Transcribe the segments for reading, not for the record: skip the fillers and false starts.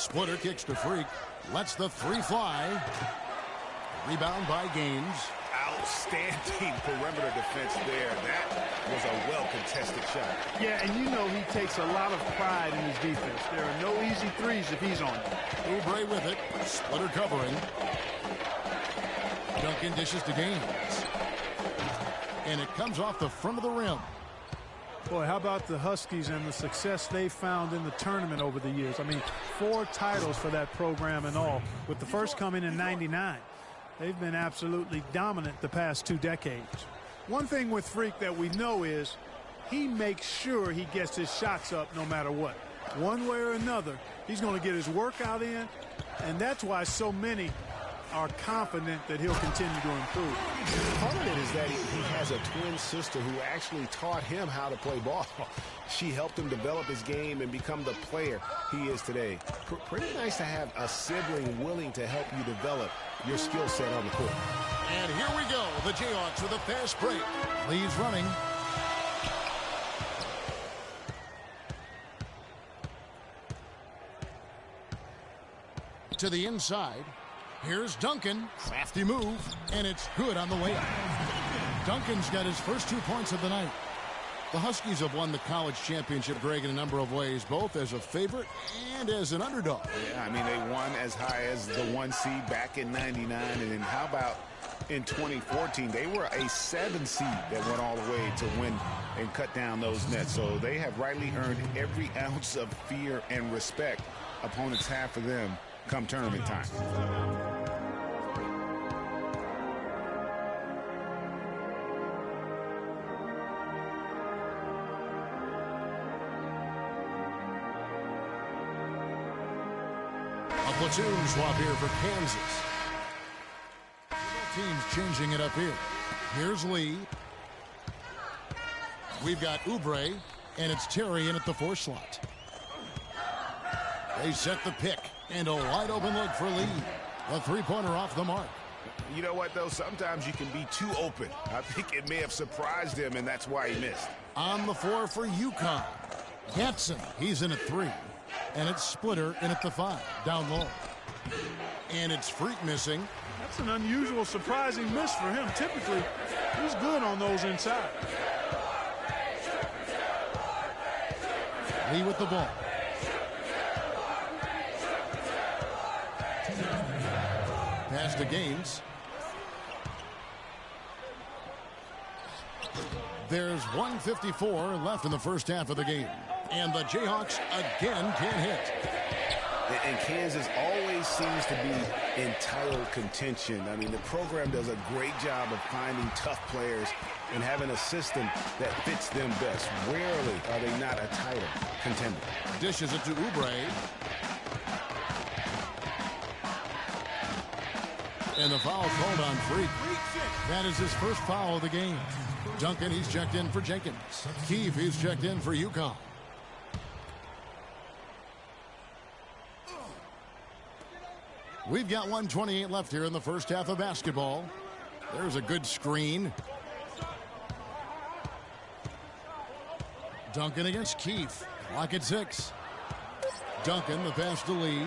Splitter kicks to Freak. Lets the three fly. Rebound by Gaines. Outstanding perimeter defense there. That was a well-contested shot. Yeah, and you know he takes a lot of pride in his defense. There are no easy threes if he's on it. Oubre with it. Splitter covering. Duncan dishes to Gaines. And it comes off the front of the rim. Boy, how about the Huskies and the success they found in the tournament over the years? I mean, 4 titles for that program and all, with the first coming in '99. They've been absolutely dominant the past 2 decades. One thing with Freak that we know is he makes sure he gets his shots up no matter what. One way or another, he's going to get his workout in, and that's why so many are confident that he'll continue to improve. Part of it is that he has a twin sister who actually taught him how to play ball. She helped him develop his game and become the player he is today. Pretty nice to have a sibling willing to help you develop your skill set on the court. And here we go. The Jayhawks with a fast break. Leaves running. To the inside. Here's Duncan. Crafty move. And it's good on the way up. Duncan's got his first 2 points of the night. The Huskies have won the college championship, Greg, in a number of ways, both as a favorite and as an underdog. Yeah, I mean, they won as high as the 1 seed back in '99. And then how about in 2014? They were a 7 seed that went all the way to win and cut down those nets. So they have rightly earned every ounce of fear and respect opponents have for them come tournament time. Platoon swap here for Kansas. Teams changing it up here. Here's Lee. We've got Oubre, and it's Terry in at the 4 slot. They set the pick, and a wide open look for Lee. A three-pointer off the mark. You know what, though? Sometimes you can be too open. I think it may have surprised him, and that's why he missed. On the 4 for UConn. Gatson, he's in at 3. And it's Splitter in at the 5, down low. And it's Freak missing. That's an unusual, surprising miss for him. Typically, he's good on those inside. Lee with the ball. Pass to Gaines. There's 1:54 left in the first half of the game. And the Jayhawks again can't hit. And Kansas always seems to be in title contention. I mean, the program does a great job of finding tough players and having a system that fits them best. Rarely are they not a title contender. Dishes it to Oubre. And the foul called on Freak. That is his first foul of the game. Duncan, he's checked in for Jenkins. Keefe, he's checked in for UConn. We've got 1:28 left here in the first half of basketball. There's a good screen. Duncan against Keefe. Clock at 6. Duncan, the pass to Lee.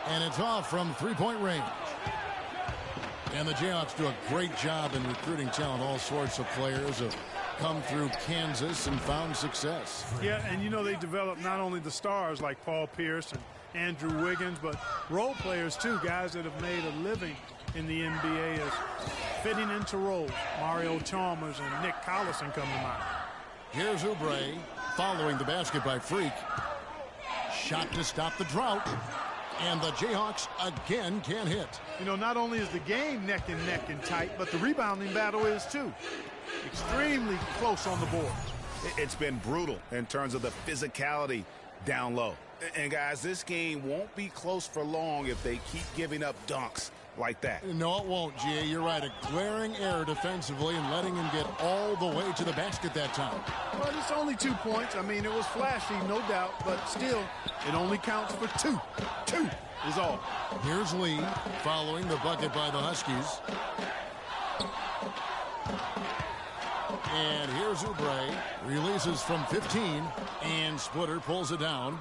And it's off from three-point range. And the Jayhawks do a great job in recruiting talent. All sorts of players have come through Kansas and found success. Yeah, and you know they develop not only the stars like Paul Pierce and Andrew Wiggins, but role players too, guys that have made a living in the NBA as fitting into roles. Mario Chalmers and Nick Collison come to mind. Here's Oubre following the basket by Freak. Shot to stop the drought. And the Jayhawks again can't hit. You know, not only is the game neck and tight, but the rebounding battle is too. Extremely close on the board. It's been brutal in terms of the physicality down low. And guys, this game won't be close for long if they keep giving up dunks like that. No, it won't, G.A. You're right. A glaring error defensively and letting him get all the way to the basket that time. Well, it's only 2 points. I mean, it was flashy, no doubt, but still, it only counts for 2. 2 is all. Here's Lee following the bucket by the Huskies. And here's Oubre. Releases from 15, and Splitter pulls it down.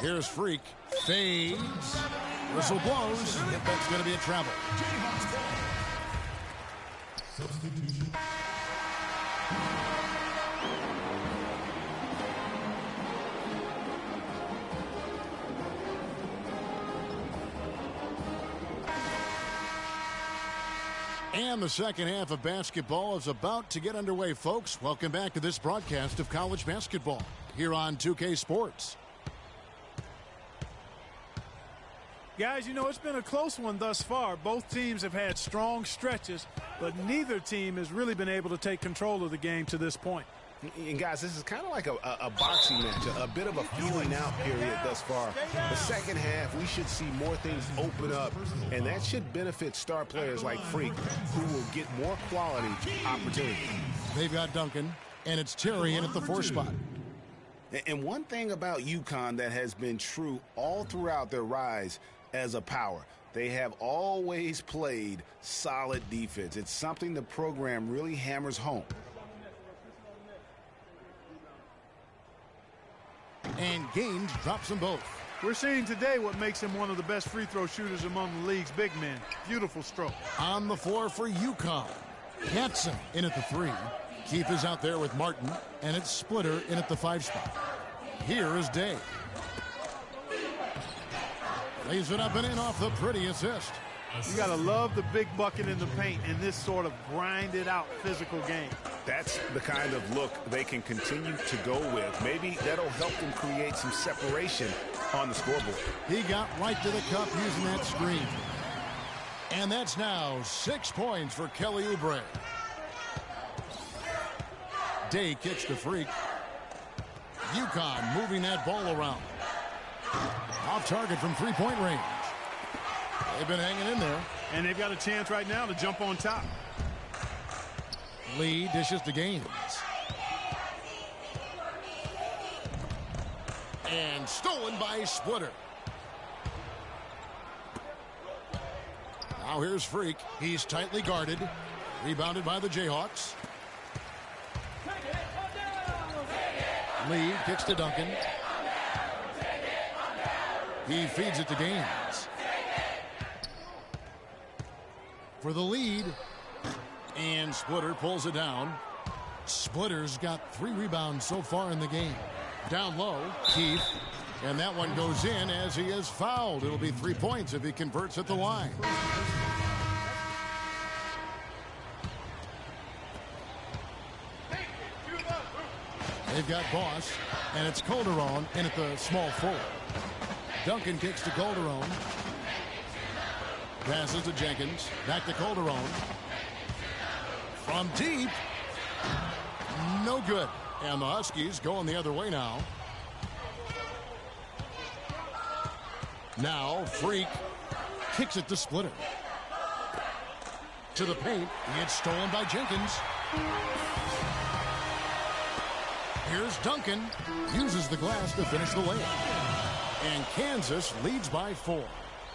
Here's Freak. Fades. Whistle blows. That's going to be a travel. Substitution. And the second half of basketball is about to get underway, folks. Welcome back to this broadcast of college basketball here on 2K Sports. Guys, you know, it's been a close one thus far. Both teams have had strong stretches, but neither team has really been able to take control of the game to this point. And guys, this is kind of like a boxing match, a bit of a feeling out period thus far. The second half, we should see more things open up, and that should benefit star players like Freak, who will get more quality opportunities. They've got Duncan, and it's Terry in at the 4 spot. And one thing about UConn that has been true all throughout their rise as a power, they have always played solid defense. It's something the program really hammers home. And Gaines drops them both. We're seeing today what makes him one of the best free throw shooters among the league's big men. Beautiful stroke. On the floor for UConn. Katzen in at the 3. Keith is out there with Martin, and it's Splitter in at the 5 spot. Here is Day. Lays it up and in off the pretty assist. You got to love the big bucket in the paint in this sort of grinded out physical game. That's the kind of look they can continue to go with. Maybe that'll help them create some separation on the scoreboard. He got right to the cup using that screen. And that's now 6 points for Kelly Oubre. Day kicks to Freak. UConn moving that ball around. Off target from three-point range. They've been hanging in there. And they've got a chance right now to jump on top. Lee dishes to Gaines. And stolen by Splitter. Now here's Freak. He's tightly guarded. Rebounded by the Jayhawks. Lee kicks to Duncan. He feeds it to Gaines. For the lead. And Splitter pulls it down. Splitter's got 3 rebounds so far in the game. Down low, Keith. And that one goes in as he is fouled. It'll be 3 points if he converts at the line. They've got Boss, and it's Calderon in at the small forward. Duncan kicks to Calderon. Passes to Jenkins. Back to Calderon. From deep. No good. And the Huskies going the other way now. Now Freak kicks it to Splitter. To the paint. It's stolen by Jenkins. Here's Duncan. Uses the glass to finish the layup. And Kansas leads by 4.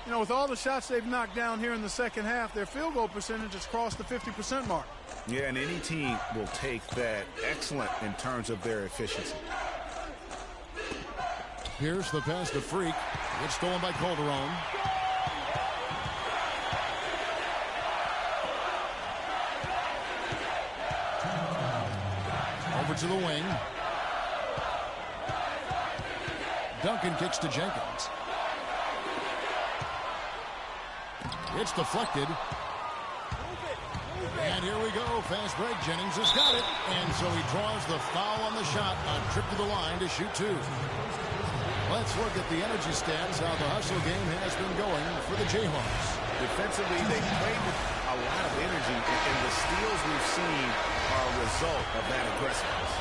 You know, with all the shots they've knocked down here in the second half, their field goal percentage has crossed the 50% mark. Yeah, and any team will take that excellent in terms of their efficiency. Here's the pass to Freak. It's stolen by Calderon. Over to the wing. Duncan kicks to Jenkins. It's deflected. And here we go. Fast break. Jennings has got it. And so he draws the foul on the shot. A trip to the line to shoot 2. Let's look at the energy stats, how the hustle game has been going for the Jayhawks. Defensively, they played with a lot of energy, and the steals we've seen are a result of that aggressiveness.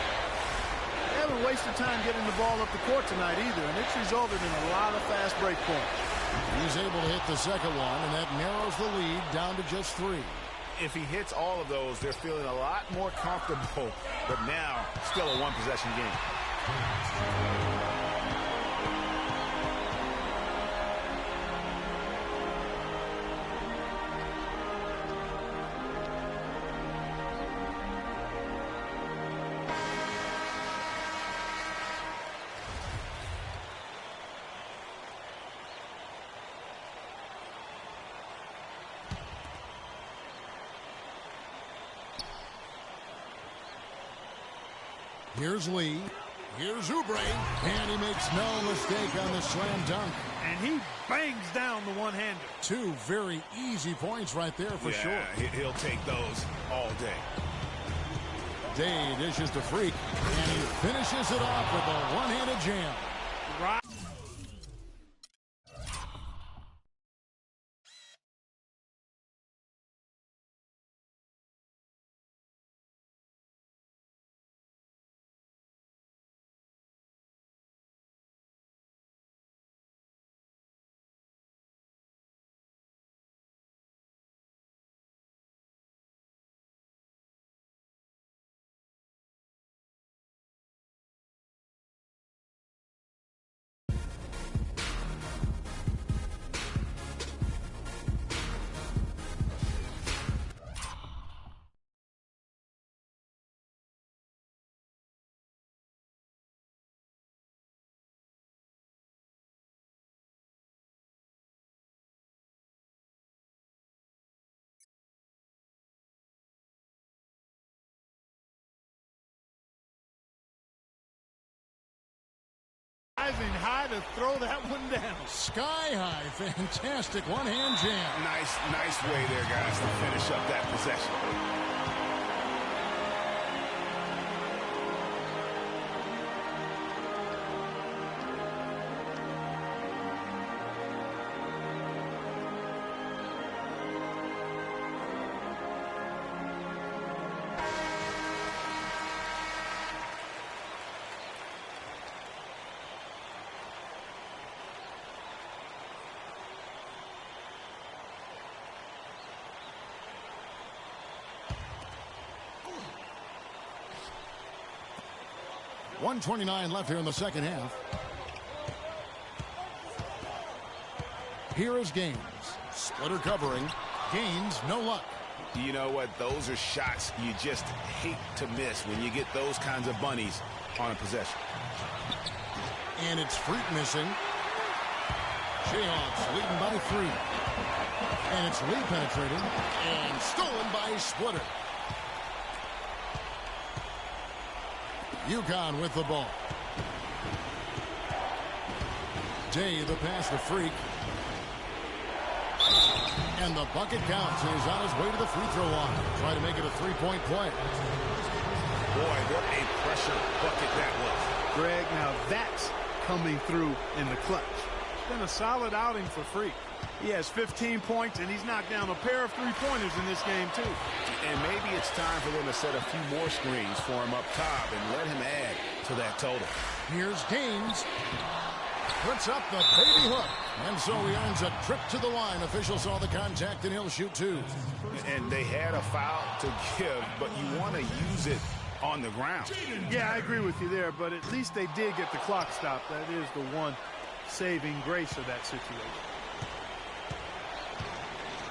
They haven't wasted time getting the ball up the court tonight either, and it's resulted in a lot of fast break points. He's able to hit the second one, and that narrows the lead down to just 3. If he hits all of those, they're feeling a lot more comfortable, but now still a one-possession game. Here's Lee. Here's Oubre. And he makes no mistake on the slam dunk. And he bangs down the one-hander. Two very easy points right there for sure. He'll take those all day. Day dishes to Freak, and he finishes it off with a one-handed jam. Right. Rising high to throw that one down. Sky high, fantastic one-hand jam. Nice way there, guys, to finish up that possession. .129 left here in the second half. Here is Gaines. Splitter covering. Gaines, no luck. You know what? Those are shots you just hate to miss when you get those kinds of bunnies on a possession. And it's Freak missing. Jayhawks leading by 3. And it's Lee penetrating. And stolen by Splitter. UConn with the ball. Day the pass to Freak. And the bucket counts. And he's on his way to the free throw line. Trying to make it a three-point play. Boy, what a pressure bucket that was. Greg, now that's coming through in the clutch. It's been a solid outing for Freak. He has 15 points, and he's knocked down a pair of three-pointers in this game, too. And maybe it's time for them to set a few more screens for him up top and let him add to that total. Here's Gaines. Puts up the baby hook. And so he earns a trip to the line. Official saw the contact, and he'll shoot 2. And they had a foul to give, but you want to use it on the ground. Yeah, I agree with you there, but at least they did get the clock stopped. That is the one saving grace of that situation.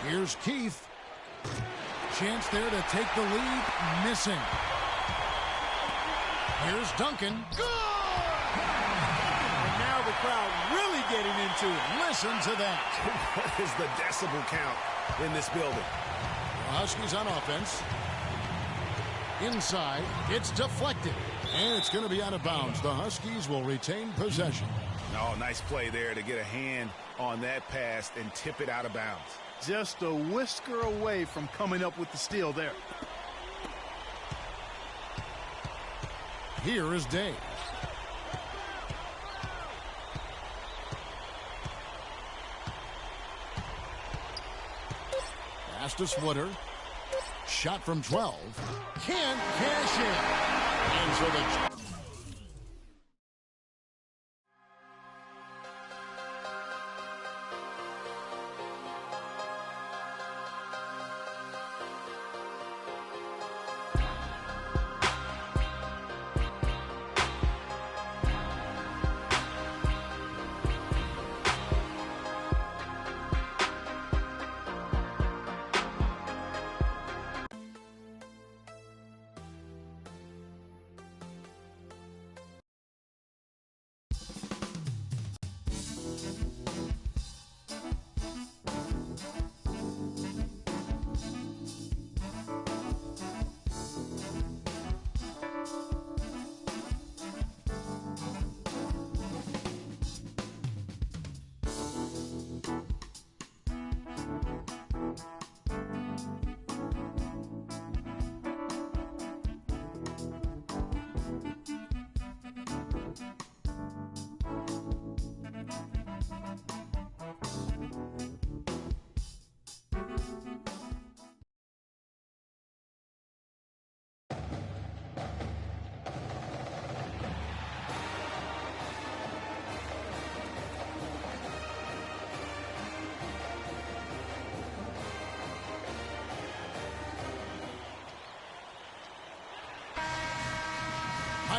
Here's Keith. Chance there to take the lead. Missing. Here's Duncan. Good! And now the crowd really getting into it. Listen to that. What is the decibel count in this building? The Huskies on offense. Inside. It's deflected. And it's going to be out of bounds. The Huskies will retain possession. Oh, nice play there to get a hand on that pass and tip it out of bounds. Just a whisker away from coming up with the steal there. Here is Day. Pass to Splitter. Shot from 12. Can't cash in. And so the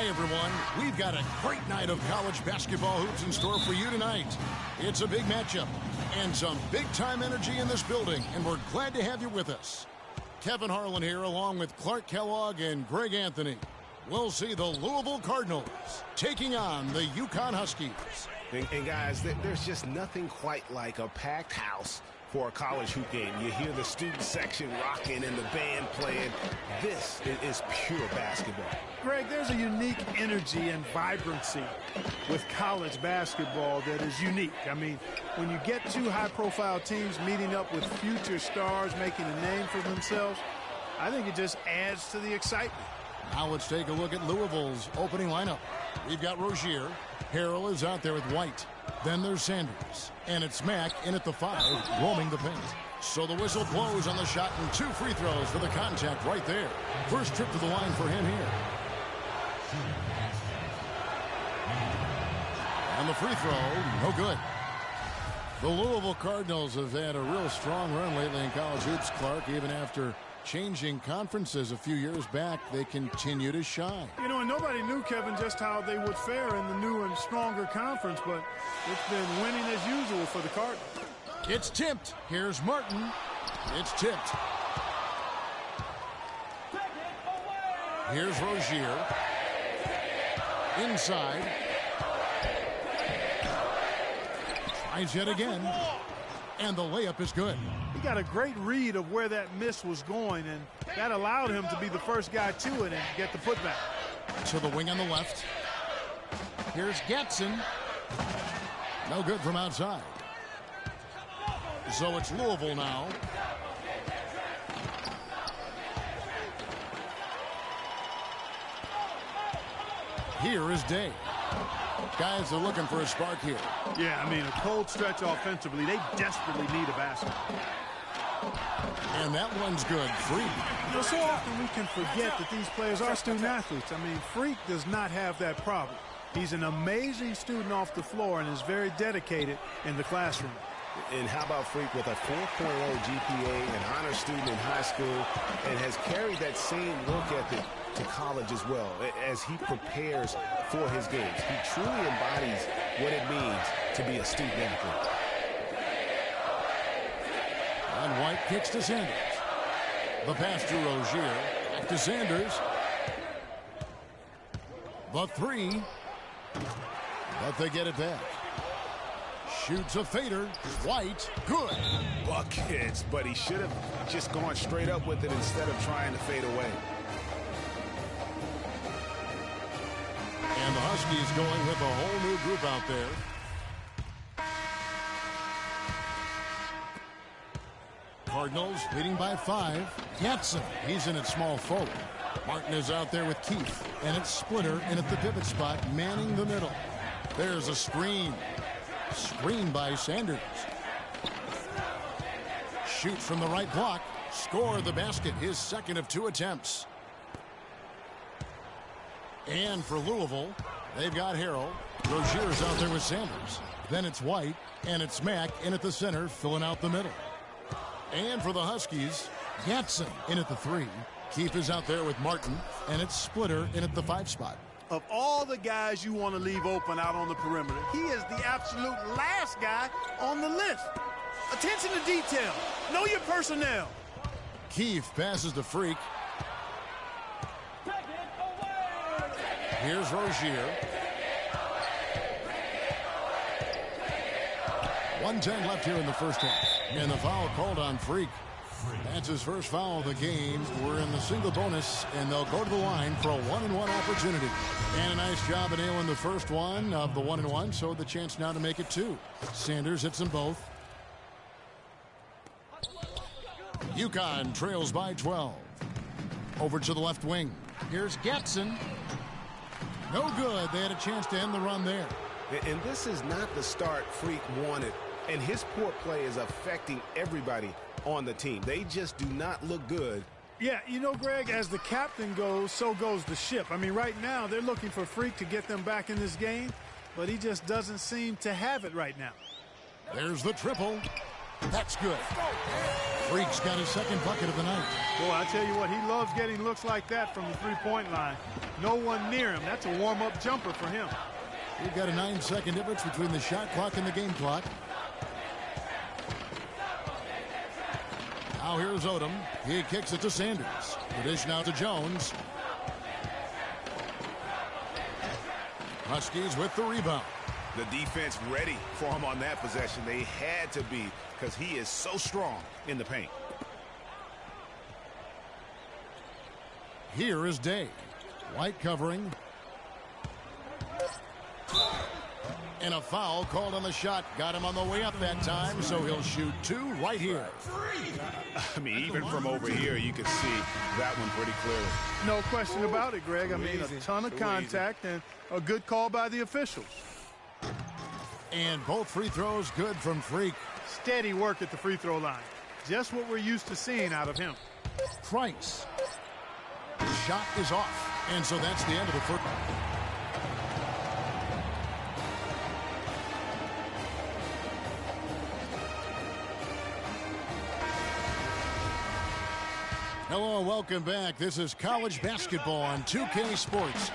Hi, everyone. We've got a great night of college basketball hoops in store for you tonight. It's a big matchup and some big-time energy in this building, and we're glad to have you with us. Kevin Harlan here, along with Clark Kellogg and Greg Anthony. We'll see the Louisville Cardinals taking on the UConn Huskies. And guys, there's just nothing quite like a packed house for a college hoop game. You hear the student section rocking and the band playing. This is pure basketball. Greg, there's a unique energy and vibrancy with college basketball that is unique. I mean, when you get two high-profile teams meeting up with future stars making a name for themselves, I think it just adds to the excitement. Now let's take a look at Louisville's opening lineup. We've got Rozier. Harrell is out there with White. Then there's Sanders. And it's Mack in at the 5, roaming the paint. So the whistle blows on the shot and 2 free throws for the contact right there. First trip to the line for him here. And the free throw, no good. The Louisville Cardinals have had a real strong run lately in college hoops, Clark. Even after changing conferences a few years back, they continue to shine. You know, and nobody knew, Kevin, just how they would fare in the new and stronger conference, but it's been winning as usual for the Cardinals. It's tipped. Here's Martin. It's tipped. Here's Rozier. Inside. Tries yet again. And the layup is good. He got a great read of where that miss was going, and that allowed him to be the first guy to it and get the putback. To the wing on the left. Here's Gatson. No good from outside. So it's Louisville now. Here is Day. Guys are looking for a spark here. Yeah, I mean, a cold stretch offensively. They desperately need a basket. And that one's good. Freak. You know, so often we can forget that these players are student athletes. I mean, Freak does not have that problem. He's an amazing student off the floor and is very dedicated in the classroom. And how about Freak with a 4.0 GPA, an honor student in high school, and has carried that same work ethic to college as well as he prepares for his games. He truly embodies what it means to be a student athlete. And White kicks to Sanders. The pass to Rozier. Back to Sanders. The 3. But they get it back. Shoots a fader. White. Good. Buckets, but he should have just gone straight up with it instead of trying to fade away. And the Huskies going with a whole new group out there. Cardinals leading by 5. Gatson, he's in at small forward. Martin is out there with Keefe. And it's Splitter in at the pivot spot, manning the middle. There's a screen. Screen by Sanders. Shoots from the right block. Score the basket, his second of 2 attempts. And for Louisville, they've got Harrell. Rozier's out there with Sanders. Then it's White, and it's Mack in at the center, filling out the middle. And for the Huskies, Gatson in at the 3. Keefe is out there with Martin, and it's Splitter in at the 5 spot. Of all the guys you want to leave open out on the perimeter, he is the absolute last guy on the list. Attention to detail. Know your personnel. Keefe passes to Freak. Here's Rozier. 1:10 left here in the first half. And the foul called on Freak. That's his first foul of the game. We're in the single bonus, and they'll go to the line for a 1-and-1 opportunity. And a nice job of nailing the first one of the 1-and-1, so the chance now to make it 2. Sanders hits them both. UConn trails by 12. Over to the left wing. Here's Gatson. No good. They had a chance to end the run there. And this is not the start Freak wanted. And his poor play is affecting everybody on the team. They just do not look good. Yeah, you know, Greg, as the captain goes, so goes the ship. I mean, right now, they're looking for Freak to get them back in this game, but he just doesn't seem to have it right now. There's the triple. That's good. Freak's got his second bucket of the night. Boy, I tell you what, he loves getting looks like that from the three-point line. No one near him. That's a warm-up jumper for him. We've got a 9-second difference between the shot clock and the game clock. Now here's Odom. He kicks it to Sanders. The dish now to Jones. Huskies with the rebound. The defense ready for him on that possession. They had to be, because he is so strong in the paint. Here is Day. White covering. And a foul called on the shot. Got him on the way up that time, so he'll shoot 2 right here. I mean, even from over here, you can see that one pretty clearly. No question about it, Greg. I mean, a ton of contact and a good call by the officials. And both free throws good from Freak. Steady work at the free throw line. Just what we're used to seeing out of him. Price. The shot is off. And so that's the end of the first. Hello and welcome back. This is college basketball on 2K Sports.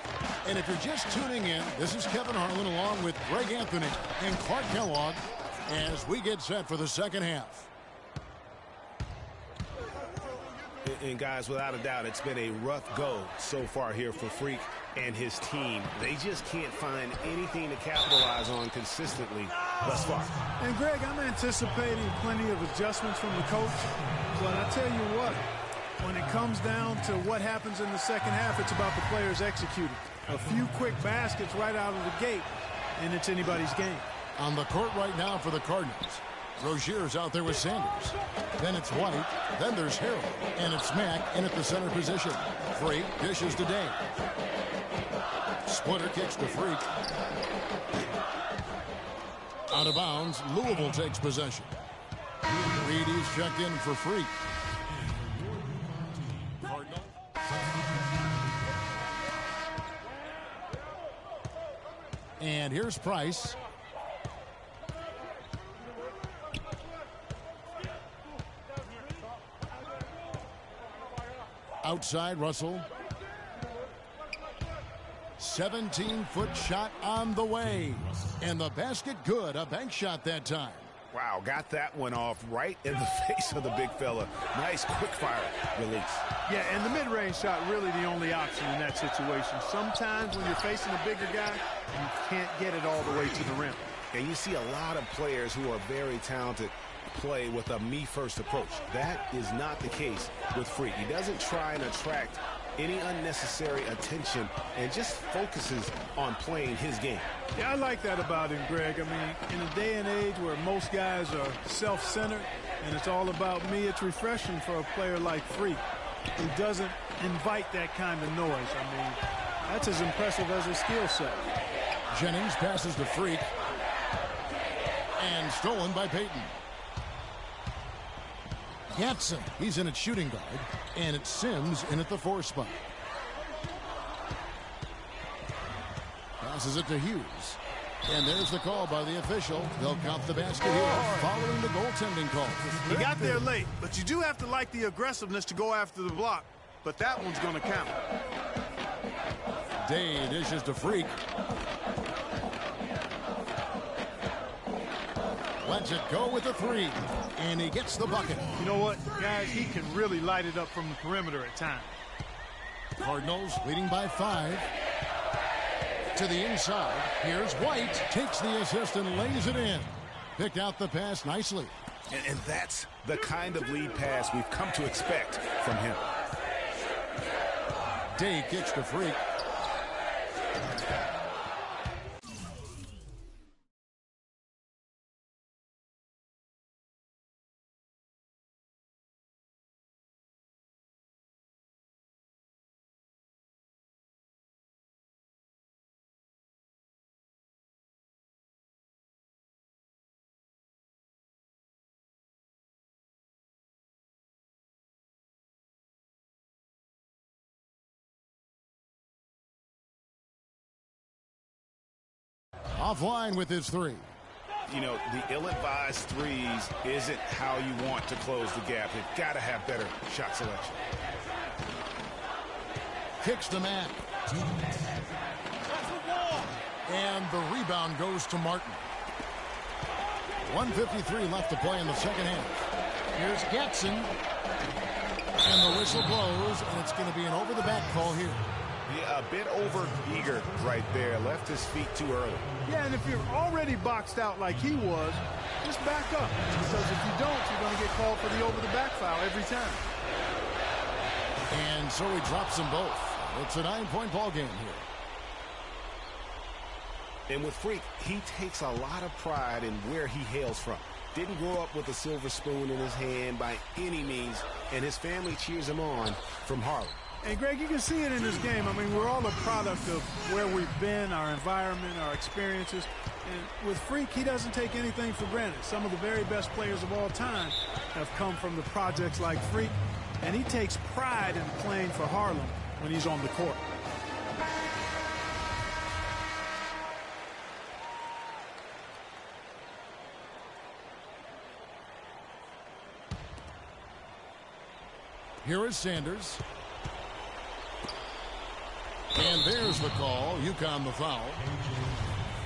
And if you're just tuning in, this is Kevin Harlan along with Greg Anthony and Clark Kellogg as we get set for the second half. And guys, without a doubt, it's been a rough go so far here for Freak and his team. They just can't find anything to capitalize on consistently thus far. And Greg, I'm anticipating plenty of adjustments from the coach. But I tell you what, when it comes down to what happens in the second half, it's about the players executing. A few quick baskets right out of the gate, and it's anybody's game. On the court right now for the Cardinals. Rozier's out there with Sanders. Then it's White. Then there's Harrell. And it's Mack in at the center position. Freak dishes to Day. Splitter kicks to Freak. Out of bounds. Louisville takes possession. Reedy's checked in for Freak. And here's Price. Outside Russell. 17-foot shot on the way. And the basket good. A bank shot that time. Wow, got that one off right in the face of the big fella. Nice quick fire release. Yeah, and the mid-range shot really the only option in that situation. Sometimes when you're facing a bigger guy, you can't get it all the way to the rim. And you see a lot of players who are very talented play with a me-first approach. That is not the case with Freak. He doesn't try and attract any unnecessary attention and just focuses on playing his game. Yeah, I like that about him, Greg. I mean, in a day and age where most guys are self-centered and it's all about me, it's refreshing for a player like Freak who doesn't invite that kind of noise. I mean, that's as impressive as his skill set. Jennings passes to Freak. And stolen by Payton. Gatson, he's in at shooting guard, and it's Sims in at the 4 spot. Passes it to Hughes. And there's the call by the official. They'll count the basket here following the goaltending call. He got there late, but you do have to like the aggressiveness to go after the block. But that one's going to count. Day dishes to Freak. Lets it go with the 3. And he gets the bucket. You know what, guys? He can really light it up from the perimeter at times. Cardinals leading by 5. To the inside. Here's White. Takes the assist and lays it in. Picked out the pass nicely. And that's the kind of lead pass we've come to expect from him. Day kicks to Freak. Offline with his 3. You know, the ill-advised threes isn't how you want to close the gap. You've got to have better shot selection. Kicks to Mack. And the rebound goes to Martin. 1:53 left to play in the second half. Here's Getson. And the whistle blows, and it's going to be an over-the-back call here. Yeah, a bit over-eager right there. Left his feet too early. Yeah, and if you're already boxed out like he was, just back up. Because if you don't, you're going to get called for the over-the-back foul every time. And so he drops them both. It's a 9-point ball game here. And with Freak, he takes a lot of pride in where he hails from. Didn't grow up with a silver spoon in his hand by any means, and his family cheers him on from Harlem. And, Greg, you can see it in this game. I mean, we're all a product of where we've been, our environment, our experiences. And with Freak, he doesn't take anything for granted. Some of the very best players of all time have come from the projects like Freak, and he takes pride in playing for Harlem when he's on the court. Here is Sanders. And there's the call. UConn the foul.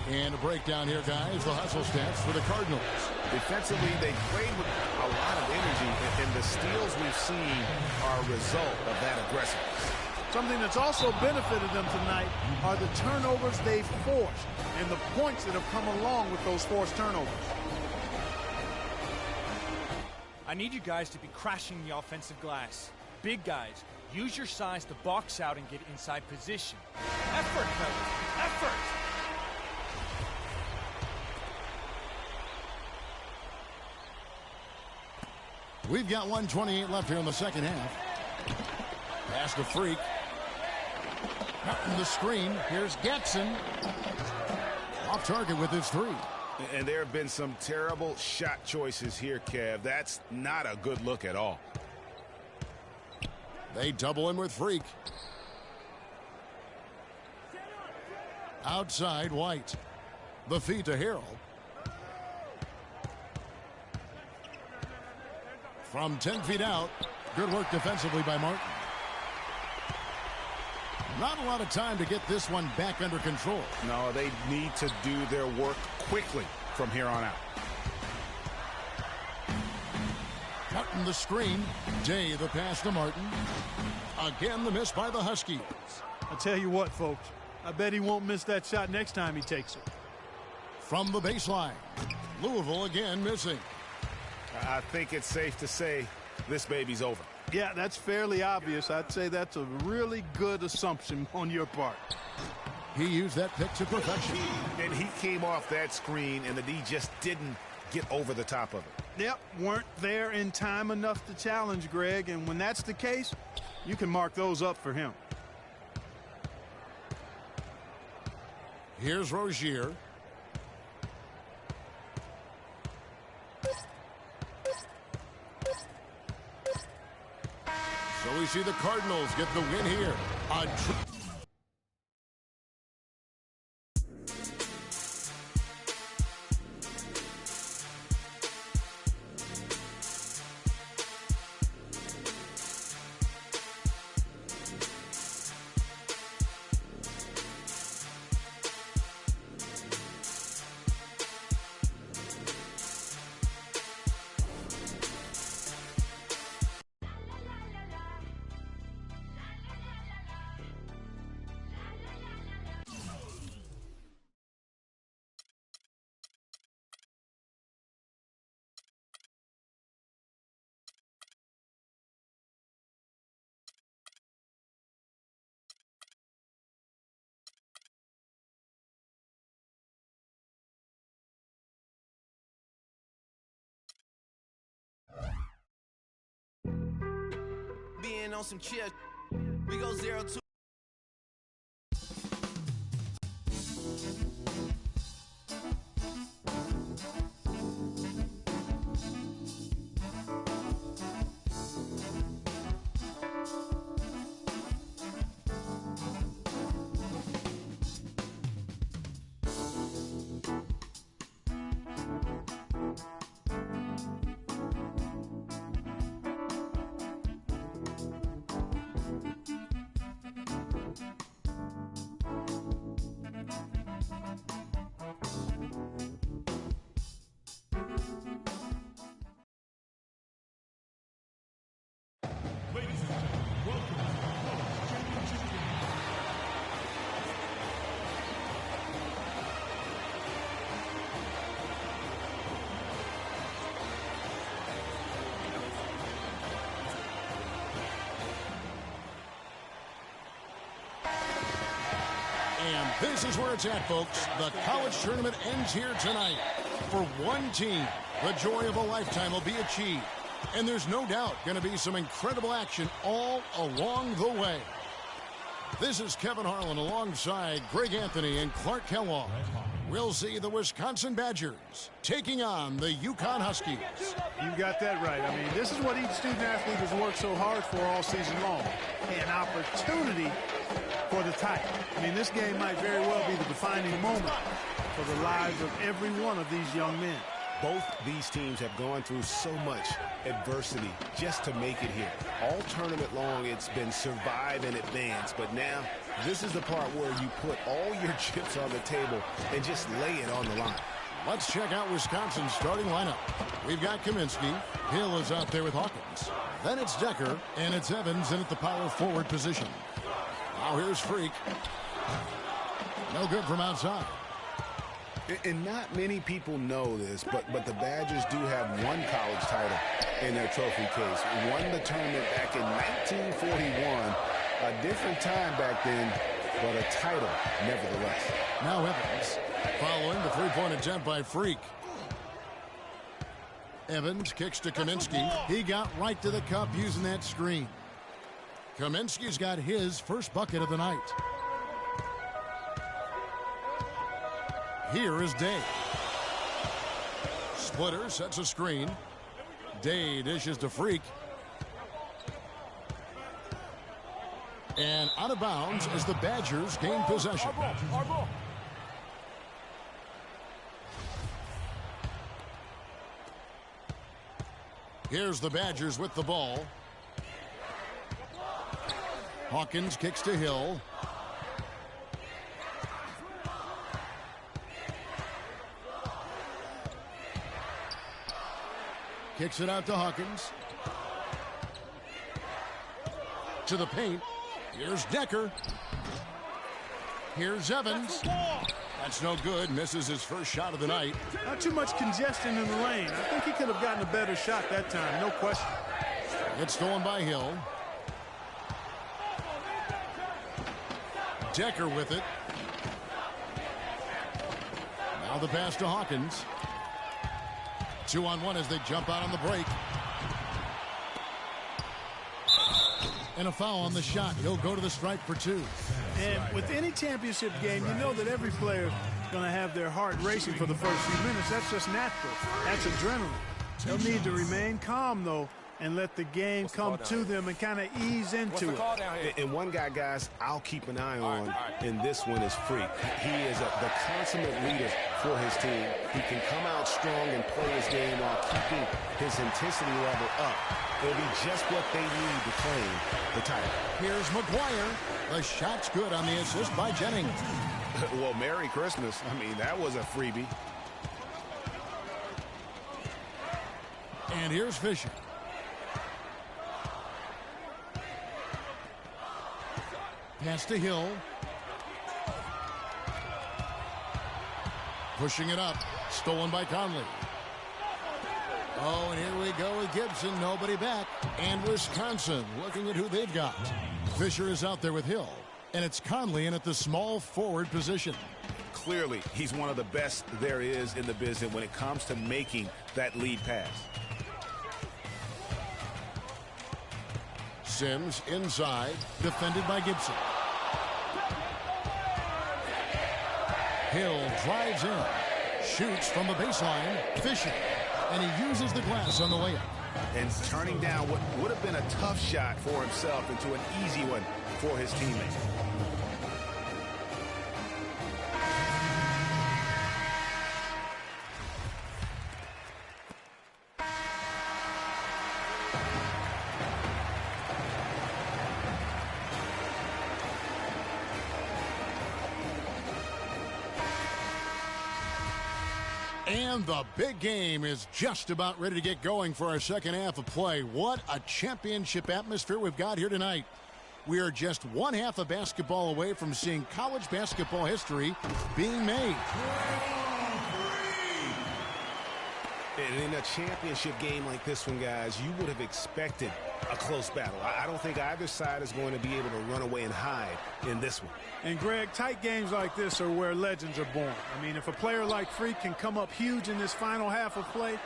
And a breakdown here, guys. The hustle stats for the Cardinals. Defensively, they played with a lot of energy, and the steals we've seen are a result of that aggressiveness. Something that's also benefited them tonight are the turnovers they've forced and the points that have come along with those forced turnovers. I need you guys to be crashing the offensive glass. Big guys, use your size to box out and get inside position. Effort, fellas, effort! We've got 1:28 left here in the second half. Pass to Freak. Out in the screen. Here's Getson. Off target with his three. And there have been some terrible shot choices here, Kev. That's not a good look at all. They double him with Freak. Outside, White. The feed to Harrell. From 10 feet out. Good work defensively by Martin. Not a lot of time to get this one back under control. No, they need to do their work quickly from here on out. Martin the screen. Day the pass to Martin. Again the miss by the Huskies. I tell you what, folks, I bet he won't miss that shot next time he takes it. From the baseline. Louisville again missing. I think it's safe to say this baby's over. Yeah, that's fairly obvious. I'd say that's a really good assumption on your part. He used that pick to perfection. And he came off that screen, and the D just didn't get over the top of it. Yep, weren't there in time enough to challenge Greg, and when that's the case, you can mark those up for him. Here's Rozier. So we see the Cardinals get the win here. Being on some chill, we go 0-2. This is where it's at, folks. The college tournament ends here tonight. For one team, the joy of a lifetime will be achieved. And there's no doubt going to be some incredible action all along the way. This is Kevin Harlan alongside Greg Anthony and Clark Kellogg. We'll see the Wisconsin Badgers taking on the UConn Huskies. You got that right. I mean, this is what each student athlete has worked so hard for all season long. An opportunity for the title. I mean, this game might very well be the defining moment for the lives of every one of these young men. Both these teams have gone through so much adversity just to make it here. All tournament long, it's been survive and advance. But now, this is the part where you put all your chips on the table and just lay it on the line. Let's check out Wisconsin's starting lineup. We've got Kaminsky. Hill is out there with Hawkins. Then it's Decker, and it's Evans in at the power forward position. Now here's Freak. No good from outside. And not many people know this, but the Badgers do have one college title in their trophy case. Won the tournament back in 1941. A different time back then, but a title nevertheless. Now Evans following the three-point attempt by Freak. Evans kicks to Kaminsky. He got right to the cup using that screen. Kaminsky's got his first bucket of the night. Here is Day. Splitter sets a screen. Day dishes to Freak. And out of bounds as the Badgers gain possession. Here's the Badgers with the ball. Hawkins kicks to Hill. Kicks it out to Hawkins. To the paint. Here's Decker. Here's Evans. That's no good. Misses his first shot of the night. Not too much congestion in the lane. I think he could have gotten a better shot that time, no question. It's stolen by Hill. Decker with it. Now the pass to Hawkins. 2-on-1 as they jump out on the break. And a foul on the shot. He'll go to the stripe for two. And with any championship game, you know that every player is going to have their heart racing for the first few minutes. That's just natural. That's adrenaline. They'll need to remain calm, though, and let the game come to them and kind of ease into it. And one guy, guys, I'll keep an eye on in this one is Freak. He is the consummate leader for his team. He can come out strong and play his game while keeping his intensity level up. It'll be just what they need to claim the title. Here's McGuire. The shot's good on the assist by Jennings. Well, Merry Christmas. I mean, that was a freebie. And here's Fisher. Pass to Hill. Pushing it up. Stolen by Conley. Oh, and here we go with Gibson. Nobody back. And Wisconsin looking at who they've got. Fisher is out there with Hill. And it's Conley in at the small forward position. Clearly, he's one of the best there is in the business when it comes to making that lead pass. Sims inside. Defended by Gibson. Hill drives in. Shoots from the baseline. Fisher. And he uses the glass on the layup. And turning down what would have been a tough shot for himself into an easy one for his teammates. And the big game is just about ready to get going for our second half of play. What a championship atmosphere we've got here tonight. We are just one half of basketball away from seeing college basketball history being made. And in a championship game like this one, guys, you would have expected a close battle. I don't think either side is going to be able to run away and hide in this one. And, Greg, tight games like this are where legends are born. I mean, if a player like Freak can come up huge in this final half of play,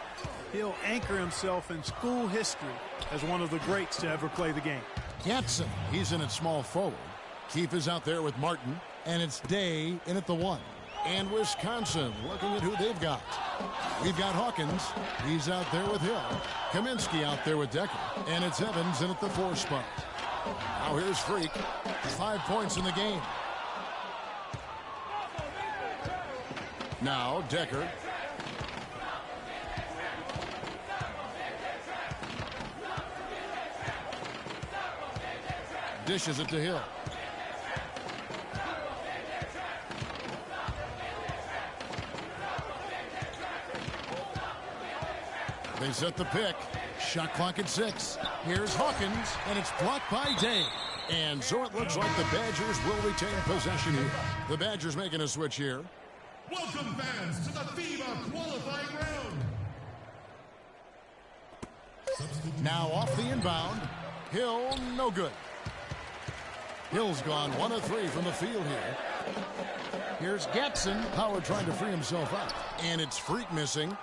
he'll anchor himself in school history as one of the greats to ever play the game. Gatson, he's in at small forward. Keefe is out there with Martin, and it's Day in at the 1. And Wisconsin looking at who they've got. We've got Hawkins. He's out there with Hill. Kaminsky out there with Decker. And it's Evans in at the 4 spot. Now here's Freak. 5 points in the game. Now Decker. Dishes it to Hill. They set the pick. Shot clock at 6. Here's Hawkins, and it's blocked by Day. And so it looks like the Badgers will retain possession here. The Badgers making a switch here. Welcome, fans, to the FIBA qualifying round. Now off the inbound. Hill, no good. Hill's gone 1 of 3 from the field here. Here's Gatson. Howard trying to free himself up. And it's Freak missing.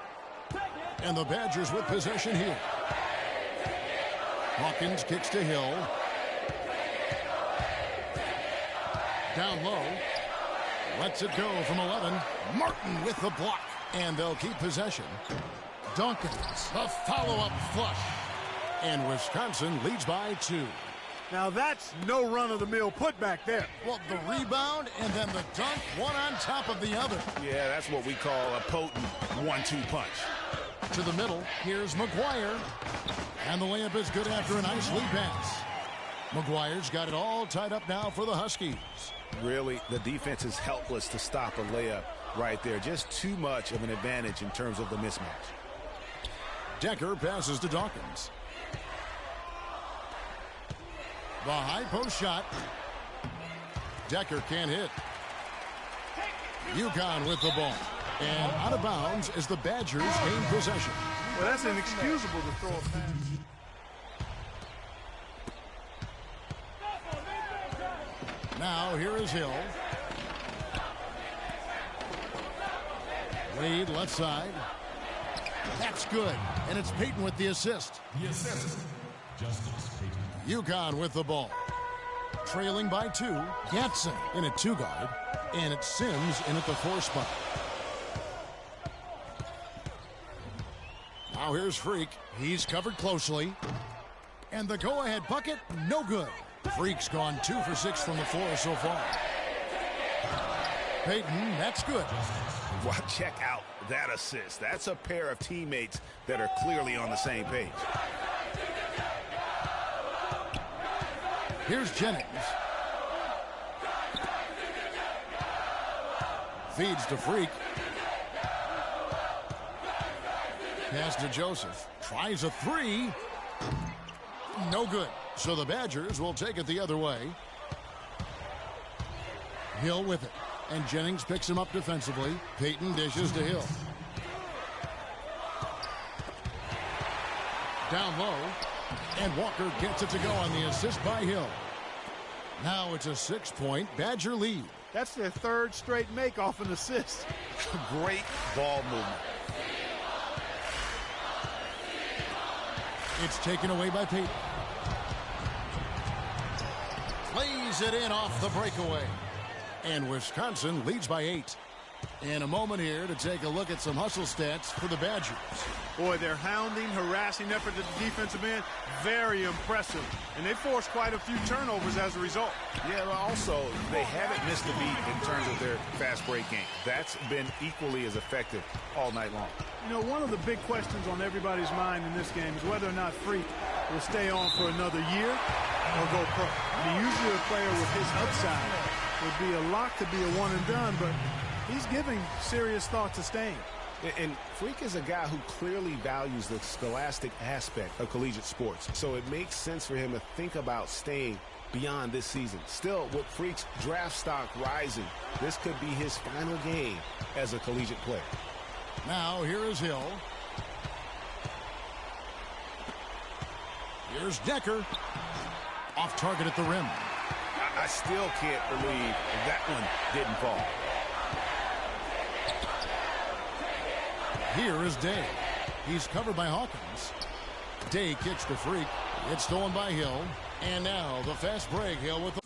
And the Badgers with possession here. Hawkins kicks to Hill. Down low. Lets it go from 11. Martin with the block. And they'll keep possession. Duncan, the follow-up flush. And Wisconsin leads by 2. Now that's no run-of-the-mill putback there. Well, the rebound and then the dunk, one on top of the other. Yeah, that's what we call a potent 1-2 punch. To the middle, here's McGuire. And the layup is good after a nice lead pass. McGuire's got it all tied up now for the Huskies. Really, the defense is helpless to stop a layup right there. Just too much of an advantage in terms of the mismatch. Decker passes to Dawkins. The high post shot. Decker can't hit. UConn with the ball. And out of bounds as the Badgers gain possession. Well, that's inexcusable to throw a pass. Now here is Hill. Wade left side. That's good. And it's Payton with the assist. The assist, Justice Payton. UConn with the ball. Trailing by 2. Gatson in at 2 guard. And it's Sims in at the 4 spot. Now here's Freak. He's covered closely. And the go-ahead bucket, no good. Freak's gone 2 for 6 from the floor so far. Payton, that's good. Well, check out that assist. That's a pair of teammates that are clearly on the same page. Here's Jennings. Feeds to Freak. Pass to Joseph. Tries a 3. No good. So the Badgers will take it the other way. Hill with it. And Jennings picks him up defensively. Payton dishes to Hill. Down low. And Walker gets it to go on the assist by Hill. Now it's a 6-point Badger lead. That's their 3rd straight make off an assist. Great ball movement. It's taken away by Payton. Plays it in off the breakaway. And Wisconsin leads by 8. In a moment here to take a look at some hustle stats for the Badgers. Boy, their hounding, harassing effort at the defensive end, very impressive. And they forced quite a few turnovers as a result. Yeah, but also, they haven't missed a beat in terms of their fast break game. That's been equally as effective all night long. You know, one of the big questions on everybody's mind in this game is whether or not Freak will stay on for another year or go pro. I mean, usually a player with his upside would be a lock to be a one and done, but he's giving serious thought to staying. And Freak is a guy who clearly values the scholastic aspect of collegiate sports. So it makes sense for him to think about staying beyond this season. Still, with Freak's draft stock rising, this could be his final game as a collegiate player. Now here is Hill. Here's Decker. Off target at the rim. I still can't believe that one didn't fall. Here is Day. He's covered by Hawkins. Day kicks the freak. It's stolen by Hill. And now the fast break. Hill with the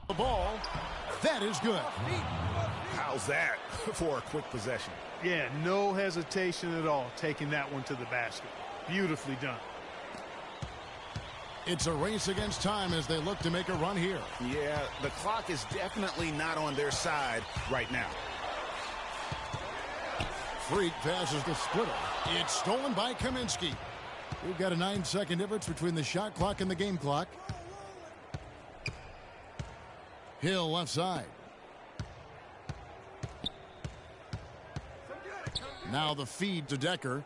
The ball. That is good. How's that for a quick possession? Yeah, no hesitation at all taking that one to the basket. Beautifully done. It's a race against time as they look to make a run here. Yeah, the clock is definitely not on their side right now. Freak passes the splitter. It's stolen by Kaminsky. We've got a 9-second difference between the shot clock and the game clock. Hill left side. Now the feed to Decker.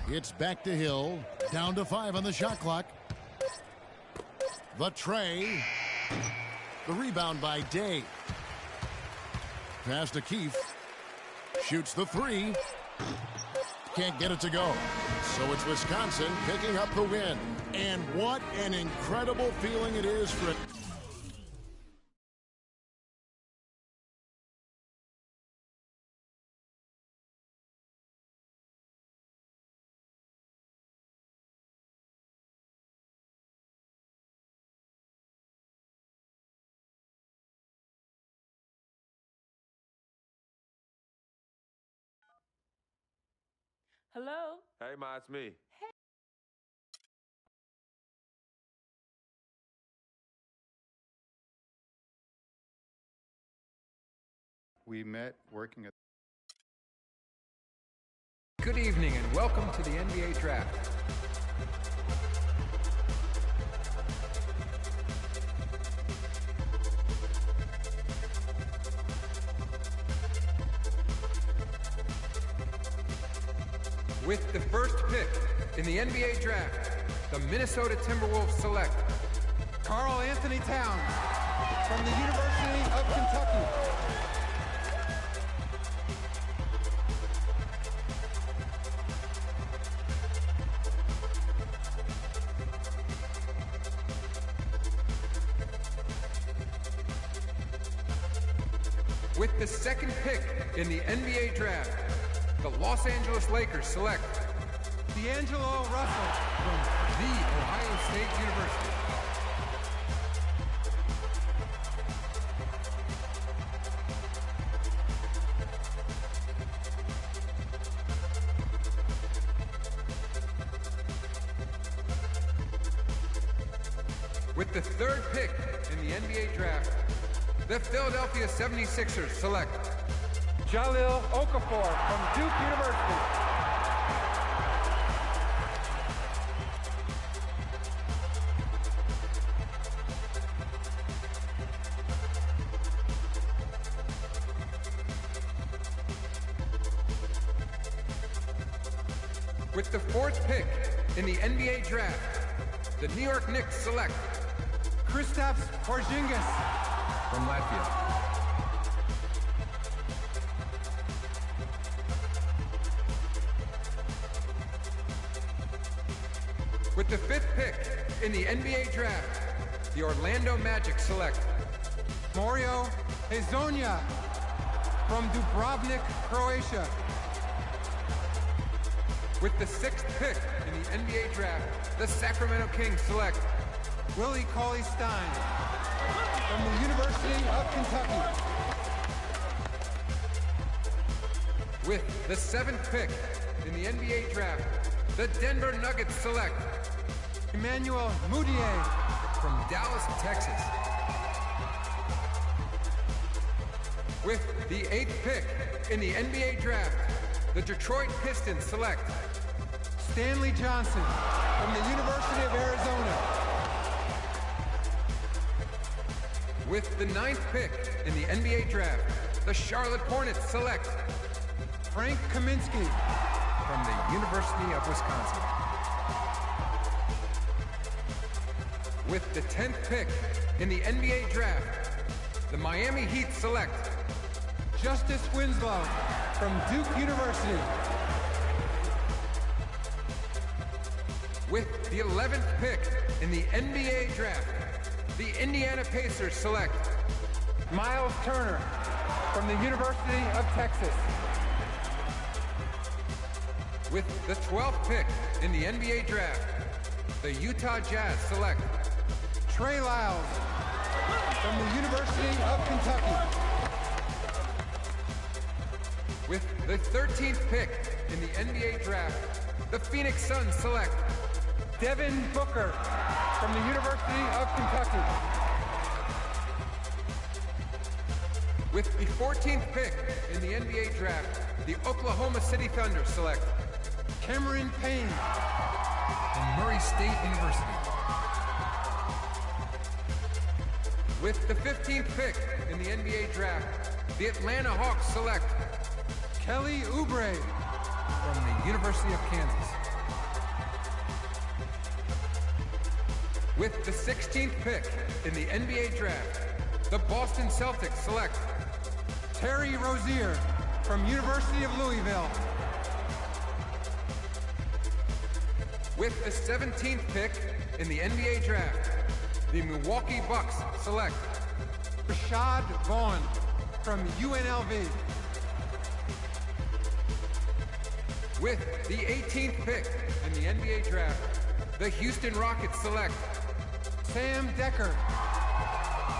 It's back to Hill. Down to 5 on the shot clock. The tray. The rebound by Day. Pass to Keefe. Shoots the 3. Can't get it to go. So it's Wisconsin picking up the win. And what an incredible feeling it is for it. Hello? Hey, Ma, it's me. We met working at... Good evening and welcome to the NBA Draft. With the first pick in the NBA Draft, the Minnesota Timberwolves select Karl Anthony Towns from the University of Kentucky. With the second pick in the NBA Draft, the Los Angeles Lakers select D'Angelo Russell from The Ohio State University. With the third pick in the NBA Draft, the Philadelphia 76ers select Jahlil Okafor from Duke University. With the 4th pick in the NBA draft, the New York Knicks select Kristaps Porzingis from Latvia. With the 5th pick in the NBA draft, the Orlando Magic select Mario Hezonja from Dubrovnik, Croatia. With the 6th pick in the NBA draft, the Sacramento Kings select Willie Cauley-Stein from the University of Kentucky. With the 7th pick in the NBA draft, the Denver Nuggets select Emmanuel Mudiay from Dallas, Texas. With the 8th pick in the NBA draft, the Detroit Pistons select Stanley Johnson from the University of Arizona. With the 9th pick in the NBA draft, the Charlotte Hornets select Frank Kaminsky from the University of Wisconsin. With the 10th pick in the NBA draft, the Miami Heat select Justice Winslow from Duke University. With the 11th pick in the NBA draft, the Indiana Pacers select Miles Turner from the University of Texas. With the 12th pick in the NBA draft, the Utah Jazz select Trey Lyles from the University of Kentucky. With the 13th pick in the NBA draft, the Phoenix Suns select Devin Booker from the University of Kentucky. With the 14th pick in the NBA draft, the Oklahoma City Thunder select Cameron Payne from Murray State University. With the 15th pick in the NBA draft, the Atlanta Hawks select Kelly Oubre from the University of Kansas. With the 16th pick in the NBA draft, the Boston Celtics select Terry Rozier from University of Louisville. With the 17th pick in the NBA draft, the Milwaukee Bucks select Rashad Vaughn from UNLV. With the 18th pick in the NBA draft, the Houston Rockets select Sam Decker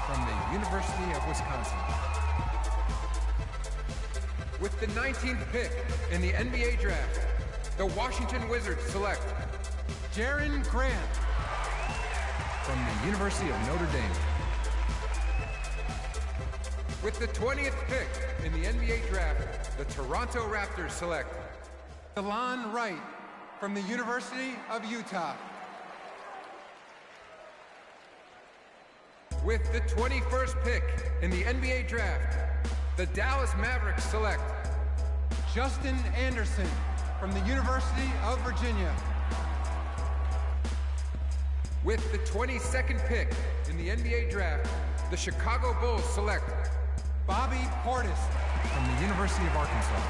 from the University of Wisconsin. With the 19th pick in the NBA draft, the Washington Wizards select Jaren Grant from the University of Notre Dame. With the 20th pick in the NBA draft, the Toronto Raptors select DeLon Wright from the University of Utah. With the 21st pick in the NBA draft, the Dallas Mavericks select Justin Anderson from the University of Virginia. With the 22nd pick in the NBA draft, the Chicago Bulls select Bobby Portis from the University of Arkansas.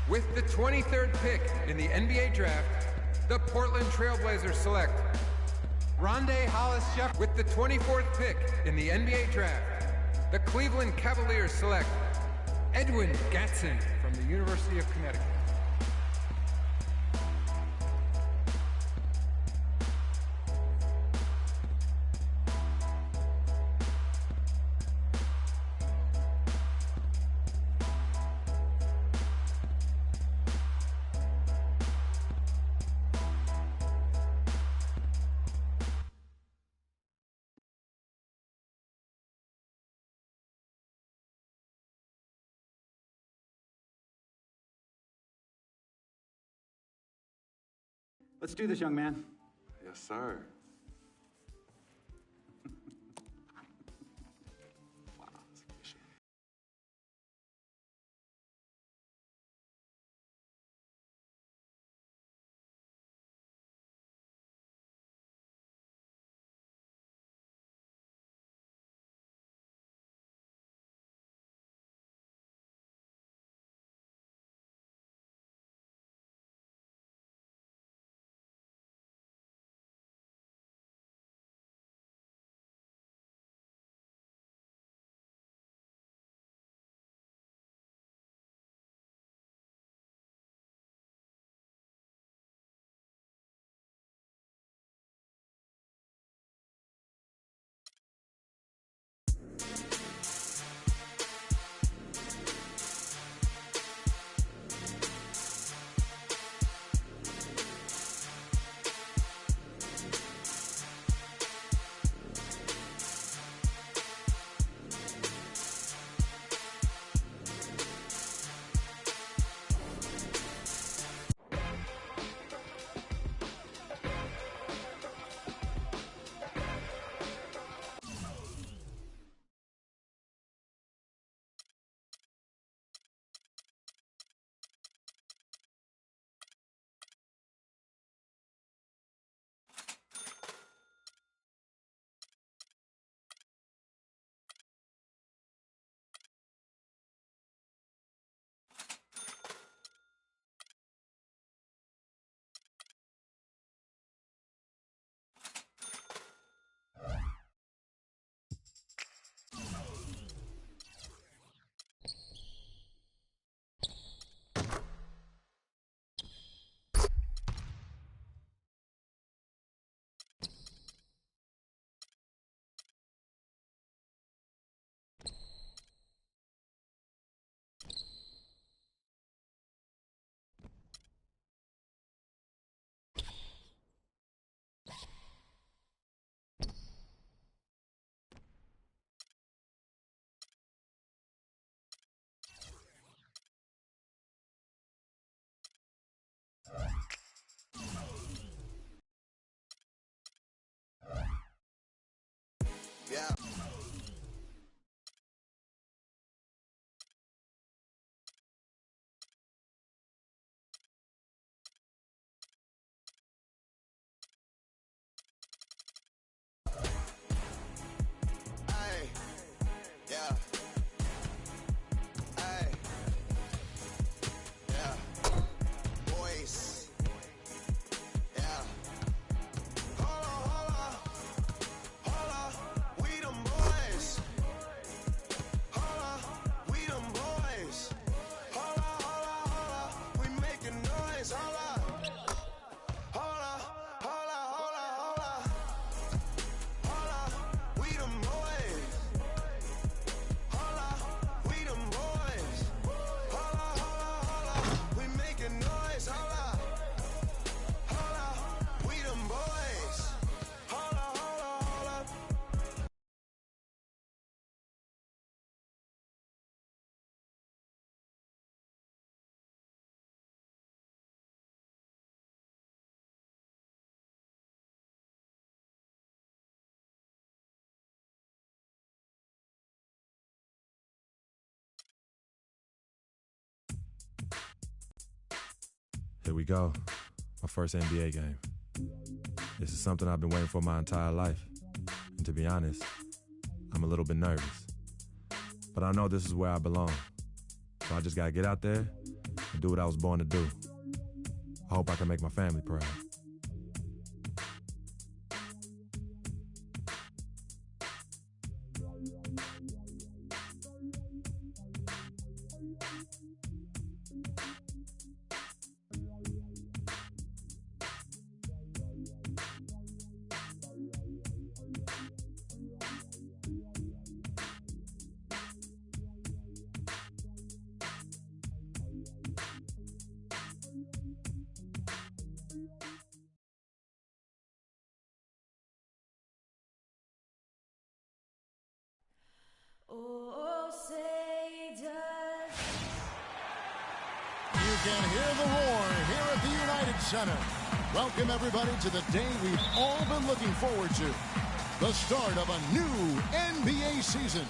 With the 23rd pick in the NBA draft, the Portland Trailblazers select Rondé Hollis-Jefferson. With the 24th pick in the NBA draft, the Cleveland Cavaliers select Edwin Gatson from the University of Connecticut. Let's do this, young man. Yes, sir. Yeah. Hey. Yeah. Hey. Yeah. Boys. Yeah. Hold on. We them boys. Hold on. We them boys. Hold on. We making noise. Hold on. We them boys. Hold on. We them boys. Hold on. We making noise. Hold on. We them boys. Hold on. Here we go. My first NBA game. This is something I've been waiting for my entire life. And to be honest, I'm a little bit nervous. But I know this is where I belong. So I just gotta get out there and do what I was born to do. I hope I can make my family proud. Oh, say does. You can hear the roar here at the United Center. Welcome, everybody, to the day we've all been looking forward to. The start of a new NBA season.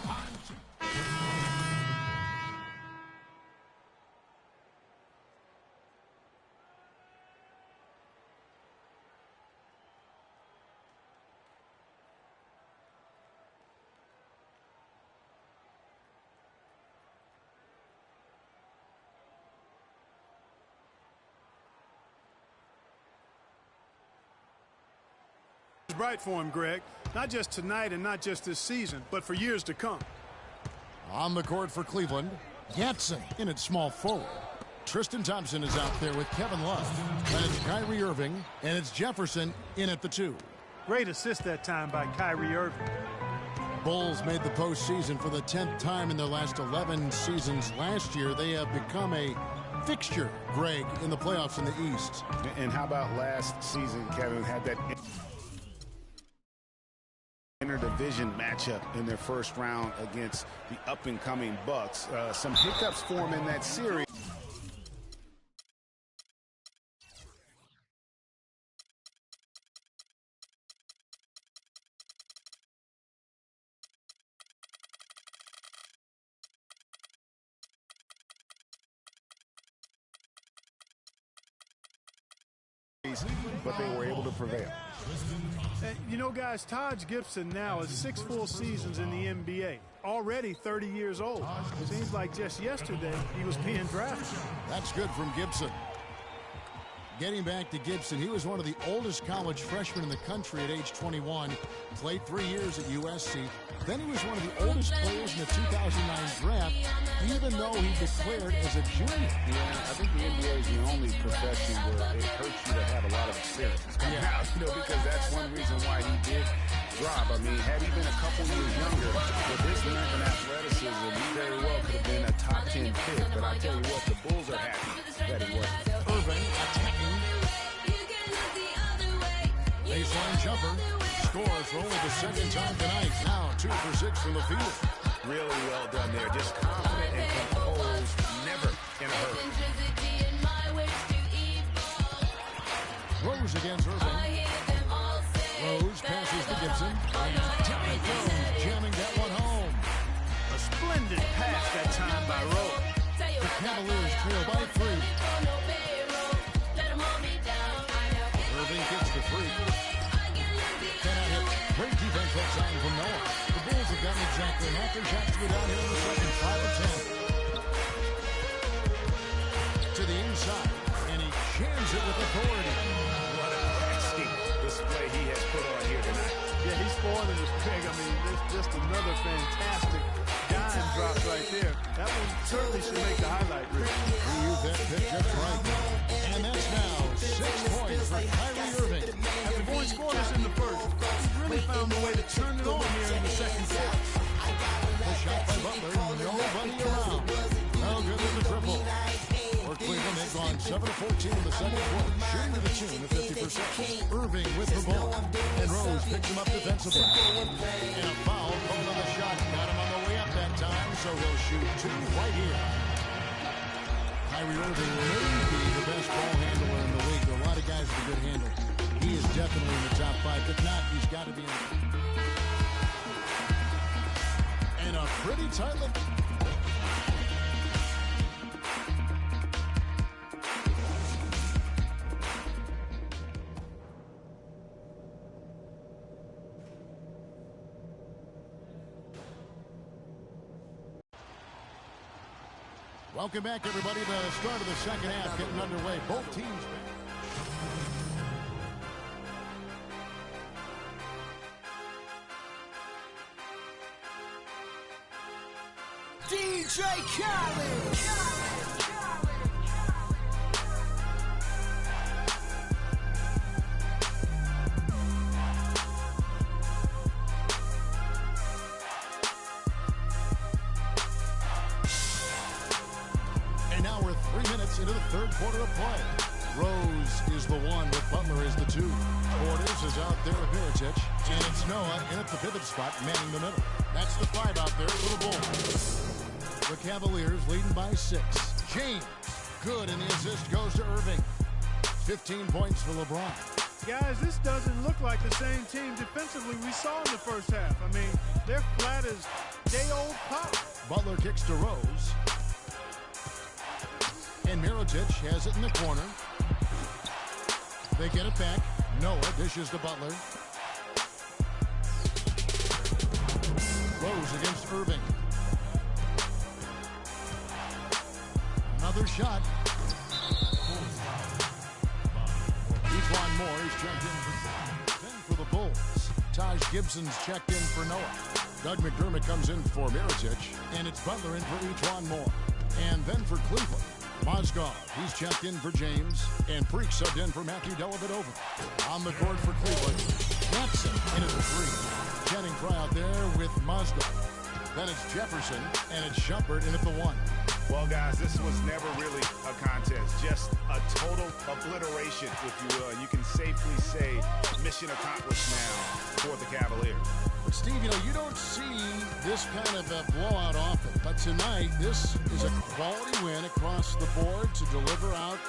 Bright for him, Greg. Not just tonight and not just this season, but for years to come. On the court for Cleveland, Yatsen in at small forward. Tristan Thompson is out there with Kevin Love. And it's Kyrie Irving, and it's Jefferson in at the 2. Great assist that time by Kyrie Irving. Bulls made the postseason for the 10th time in their last 11 seasons. Last year, they have become a fixture, Greg, in the playoffs in the East. And how about last season, Kevin had that interdivision matchup in their first round against the up-and-coming Bucks. Some hiccups for them in that series. But they were able to prevail. You know, guys, Taj Gibson now is 6 full seasons in the NBA, already 30 years old. Seems like just yesterday he was being drafted. That's good from Gibson. Getting back to Gibson, he was one of the oldest college freshmen in the country at age 21, played 3 years at USC. Then he was one of the oldest players in the 2009 draft, even though he declared as a junior. Yeah, I think the NBA is the only profession where it hurts you to have a lot of experience. Yeah, because that's one reason why he did drop. I mean, had he been a couple years younger, with his length and athleticism, he very well could have been a top 10 pick. But I tell you what, the Bulls are happy that he wasn't. Irving attacking. Baseline jumper. Scores for only the second time tonight. Now 2 for 6 from the field. Really well done there. Just confident and composed. Never in a hurry. Rose against Irving. Rose passes to Gibson. Derrick Rose Splendid pass that time by Rose. The Cavaliers trail by 3. Irving gets the free. Cannot hit. Great defense that time from Noah. The Bulls have gotten exactly half their shots to go down here in the second. 5 of 10. To the inside, and he jams it with authority. What a classy display he has put on here tonight. Yeah, he's spoiling his peg. I mean, there's just another fantastic dime drop right there. That one certainly should make the highlight reel. He used that pitch just right. And that's now 6 points for Kyrie Irving. After going scoreless in the first, he's really found a way to turn it on here in the second quarter. The shot by Butler, nobody around. Well, good with the triple. For Cleveland, they've gone 7 of 14 in the second quarter, shooting to the tune of 50%. Irving with the ball, and Rose picks him up defensively. And a foul called on the shot. Got him on the way up that time, so he'll shoot 2 right here. Kyrie Irving may be the best ball handler in the league. There are a lot of guys with a good handle. He is definitely in the top 5. If not, he's got to be in the... And a pretty tight look. Welcome back, everybody. The start of the second half getting underway. Both teams. DJ Khaled. And now we're 3 minutes into the third quarter of play. Rose is the 1, but Butler is the 2. Portis is out there with Mirotic, and it's Noah in at the pivot spot, manning the middle. That's the 5 out there for the Bulls. The Cavaliers leading by 6. James, good, and the assist goes to Irving. 15 points for LeBron. Guys, this doesn't look like the same team defensively we saw in the first half. I mean, they're flat as day-old pop. Butler kicks to Rose. And Mirotic has it in the corner. They get it back. Noah dishes to Butler. Rose against Irving. Another shot. Ejuan Moore is checked in for the Bulls. Taj Gibson's checked in for Noah. Doug McDermott comes in for Mirotic. And it's Butler in for Ejuan Moore. And then for Cleveland, Mozgov, he's checked in for James, and Preek subbed in for Matthew Dellavedova. On the court for Cleveland, Jackson in at the 3. Channing Frye out there with Mozgov. Then it's Jefferson, and it's Shumpert in at the 1. Well, guys, this was never really a contest. Just a total obliteration, if you will. And you can safely say mission accomplished now for the Cavaliers. But, Steve, you don't see this kind of a blowout often. But tonight, this is a quality win across the board to deliver out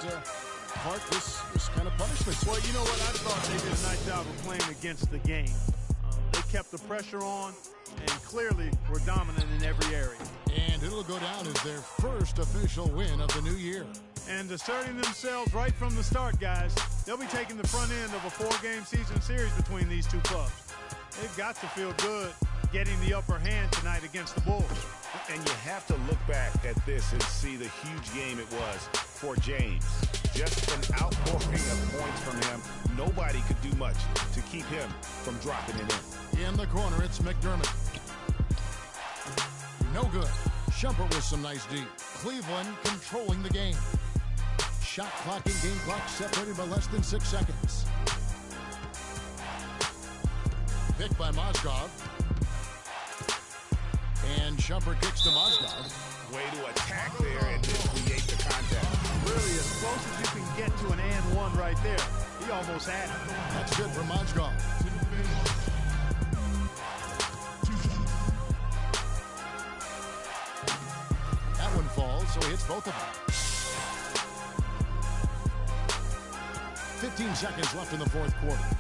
this kind of punishment. Well, you know what? I thought they did a nice job of playing against the game. They kept the pressure on and clearly were dominant in every area. And it'll go down as their first official win of the new year. And asserting themselves right from the start, guys. They'll be taking the front end of a 4-game season series between these two clubs. They've got to feel good getting the upper hand tonight against the Bulls. And you have to look back at this and see the huge game it was for James. Just an outpouring of points from him. Nobody could do much to keep him from dropping it in. In the corner, it's McDermott. No good. Shumpert with some nice D. Cleveland controlling the game. Shot clock and game clock separated by less than 6 seconds. Picked by Mozgov. And Shumpert kicks to Mozgov. Way to attack there and then create the contact. Really as close as you can get to an and 1 right there. He almost had it. That's good for Mozgov. That one falls, so he hits both of them. 15 seconds left in the fourth quarter.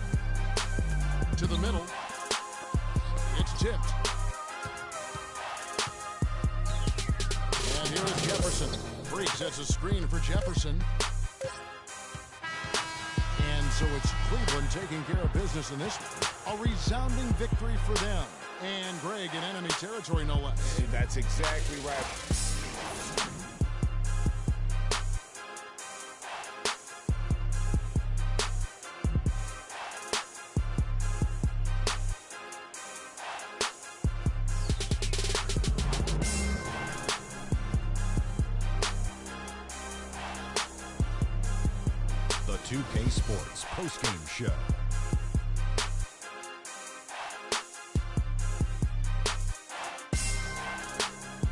To the middle. It's tipped. Here is Jefferson. Freak sets a screen for Jefferson. And so it's Cleveland taking care of business in this one. A resounding victory for them. And Greg in enemy territory, no less. That's exactly right. The 2K Sports postgame show.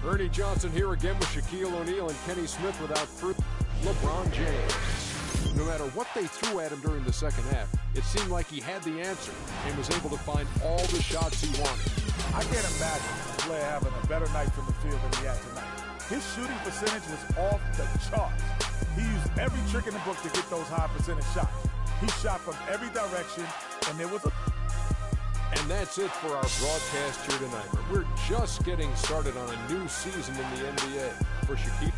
Ernie Johnson here again with Shaquille O'Neal and Kenny Smith without LeBron James. No matter what they threw at him during the second half, it seemed like he had the answer and was able to find all the shots he wanted. I can't imagine a player having a better night from the field than he had tonight. His shooting percentage was off the charts. He used every trick in the book to get those high percentage shots. He shot from every direction, and there was a... And that's it for our broadcast here tonight. We're just getting started on a new season in the NBA. For Shaquille.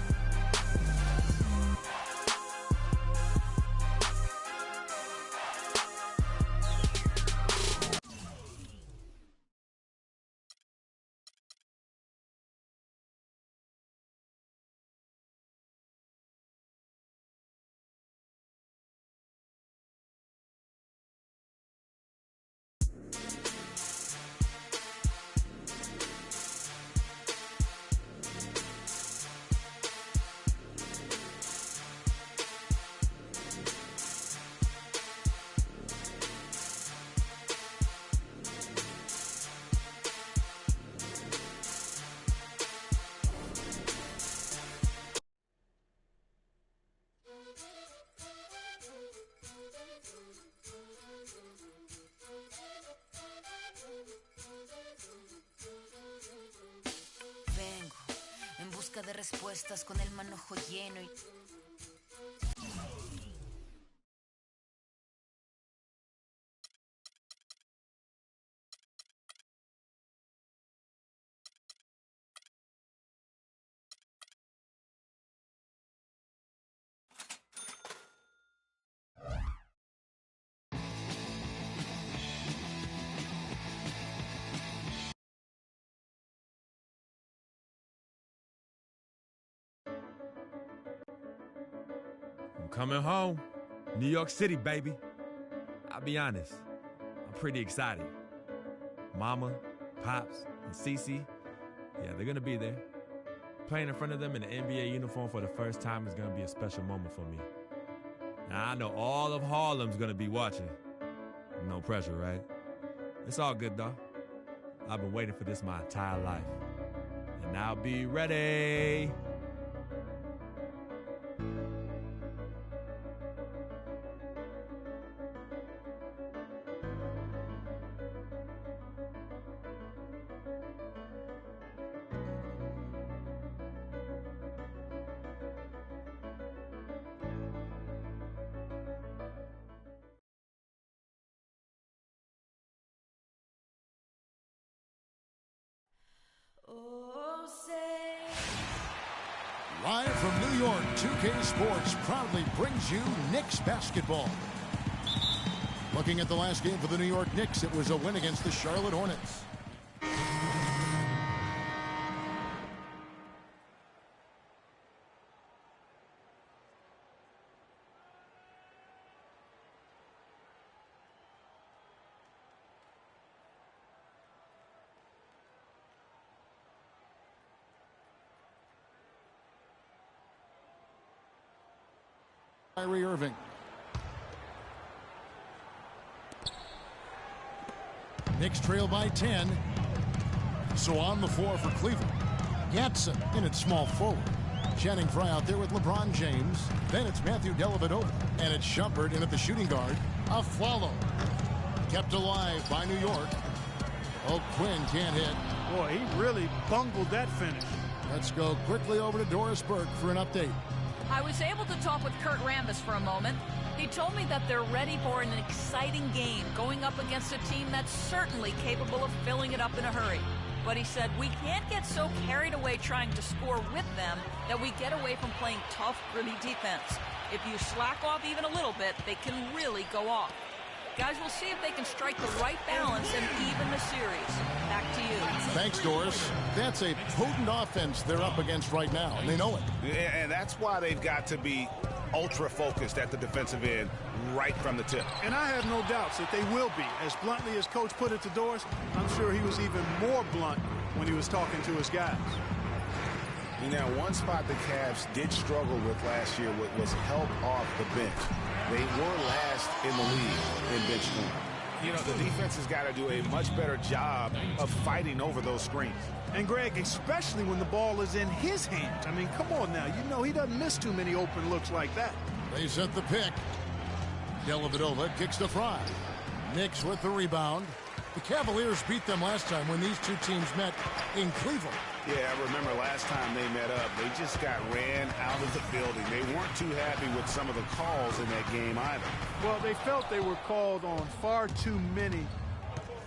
De respuestas con el manojo lleno y... Coming home. New York City, baby. I'll be honest, I'm pretty excited. Mama, Pops, and Cece, yeah, they're gonna be there. Playing in front of them in the NBA uniform for the first time is gonna be a special moment for me. Now, I know all of Harlem's gonna be watching. No pressure, right? It's all good, though. I've been waiting for this my entire life. And I'll be ready. Live from New York, 2K Sports proudly brings you Knicks basketball. Looking at the last game for the New York Knicks, it was a win against the Charlotte Hornets. Kyrie Irving. Knicks trail by 10. So on the floor for Cleveland. Gatson in at small forward. Channing Frye out there with LeBron James. Then it's Matthew Dellavedova. And it's Shumpert in at the shooting guard. Afflalo. Kept alive by New York. Oh, Quinn can't hit. Boy, he really bungled that finish. Let's go quickly over to Doris Burke for an update. I was able to talk with Kurt Rambis for a moment. He told me that they're ready for an exciting game going up against a team that's certainly capable of filling it up in a hurry. But he said, we can't get so carried away trying to score with them that we get away from playing tough, gritty defense. If you slack off even a little bit, they can really go off. Guys, we'll see if they can strike the right balance and even the series. Back to you. Thanks, Doris. That's a potent offense they're up against right now, and they know it. Yeah, and that's why they've got to be ultra-focused at the defensive end right from the tip. And I have no doubts that they will be. As bluntly as Coach put it to Doris, I'm sure he was even more blunt when he was talking to his guys. You know, one spot the Cavs did struggle with last year was help off the bench. They were last in the league in bench scoring. You know, the defense has got to do a much better job of fighting over those screens. And, Greg, especially when the ball is in his hands. I mean, come on now. You know he doesn't miss too many open looks like that. They set the pick. Dellavedova kicks to Fry. Knicks with the rebound. The Cavaliers beat them last time when these two teams met in Cleveland. Yeah, I remember last time they met up, they just got ran out of the building. They weren't too happy with some of the calls in that game either. Well, they felt they were called on far too many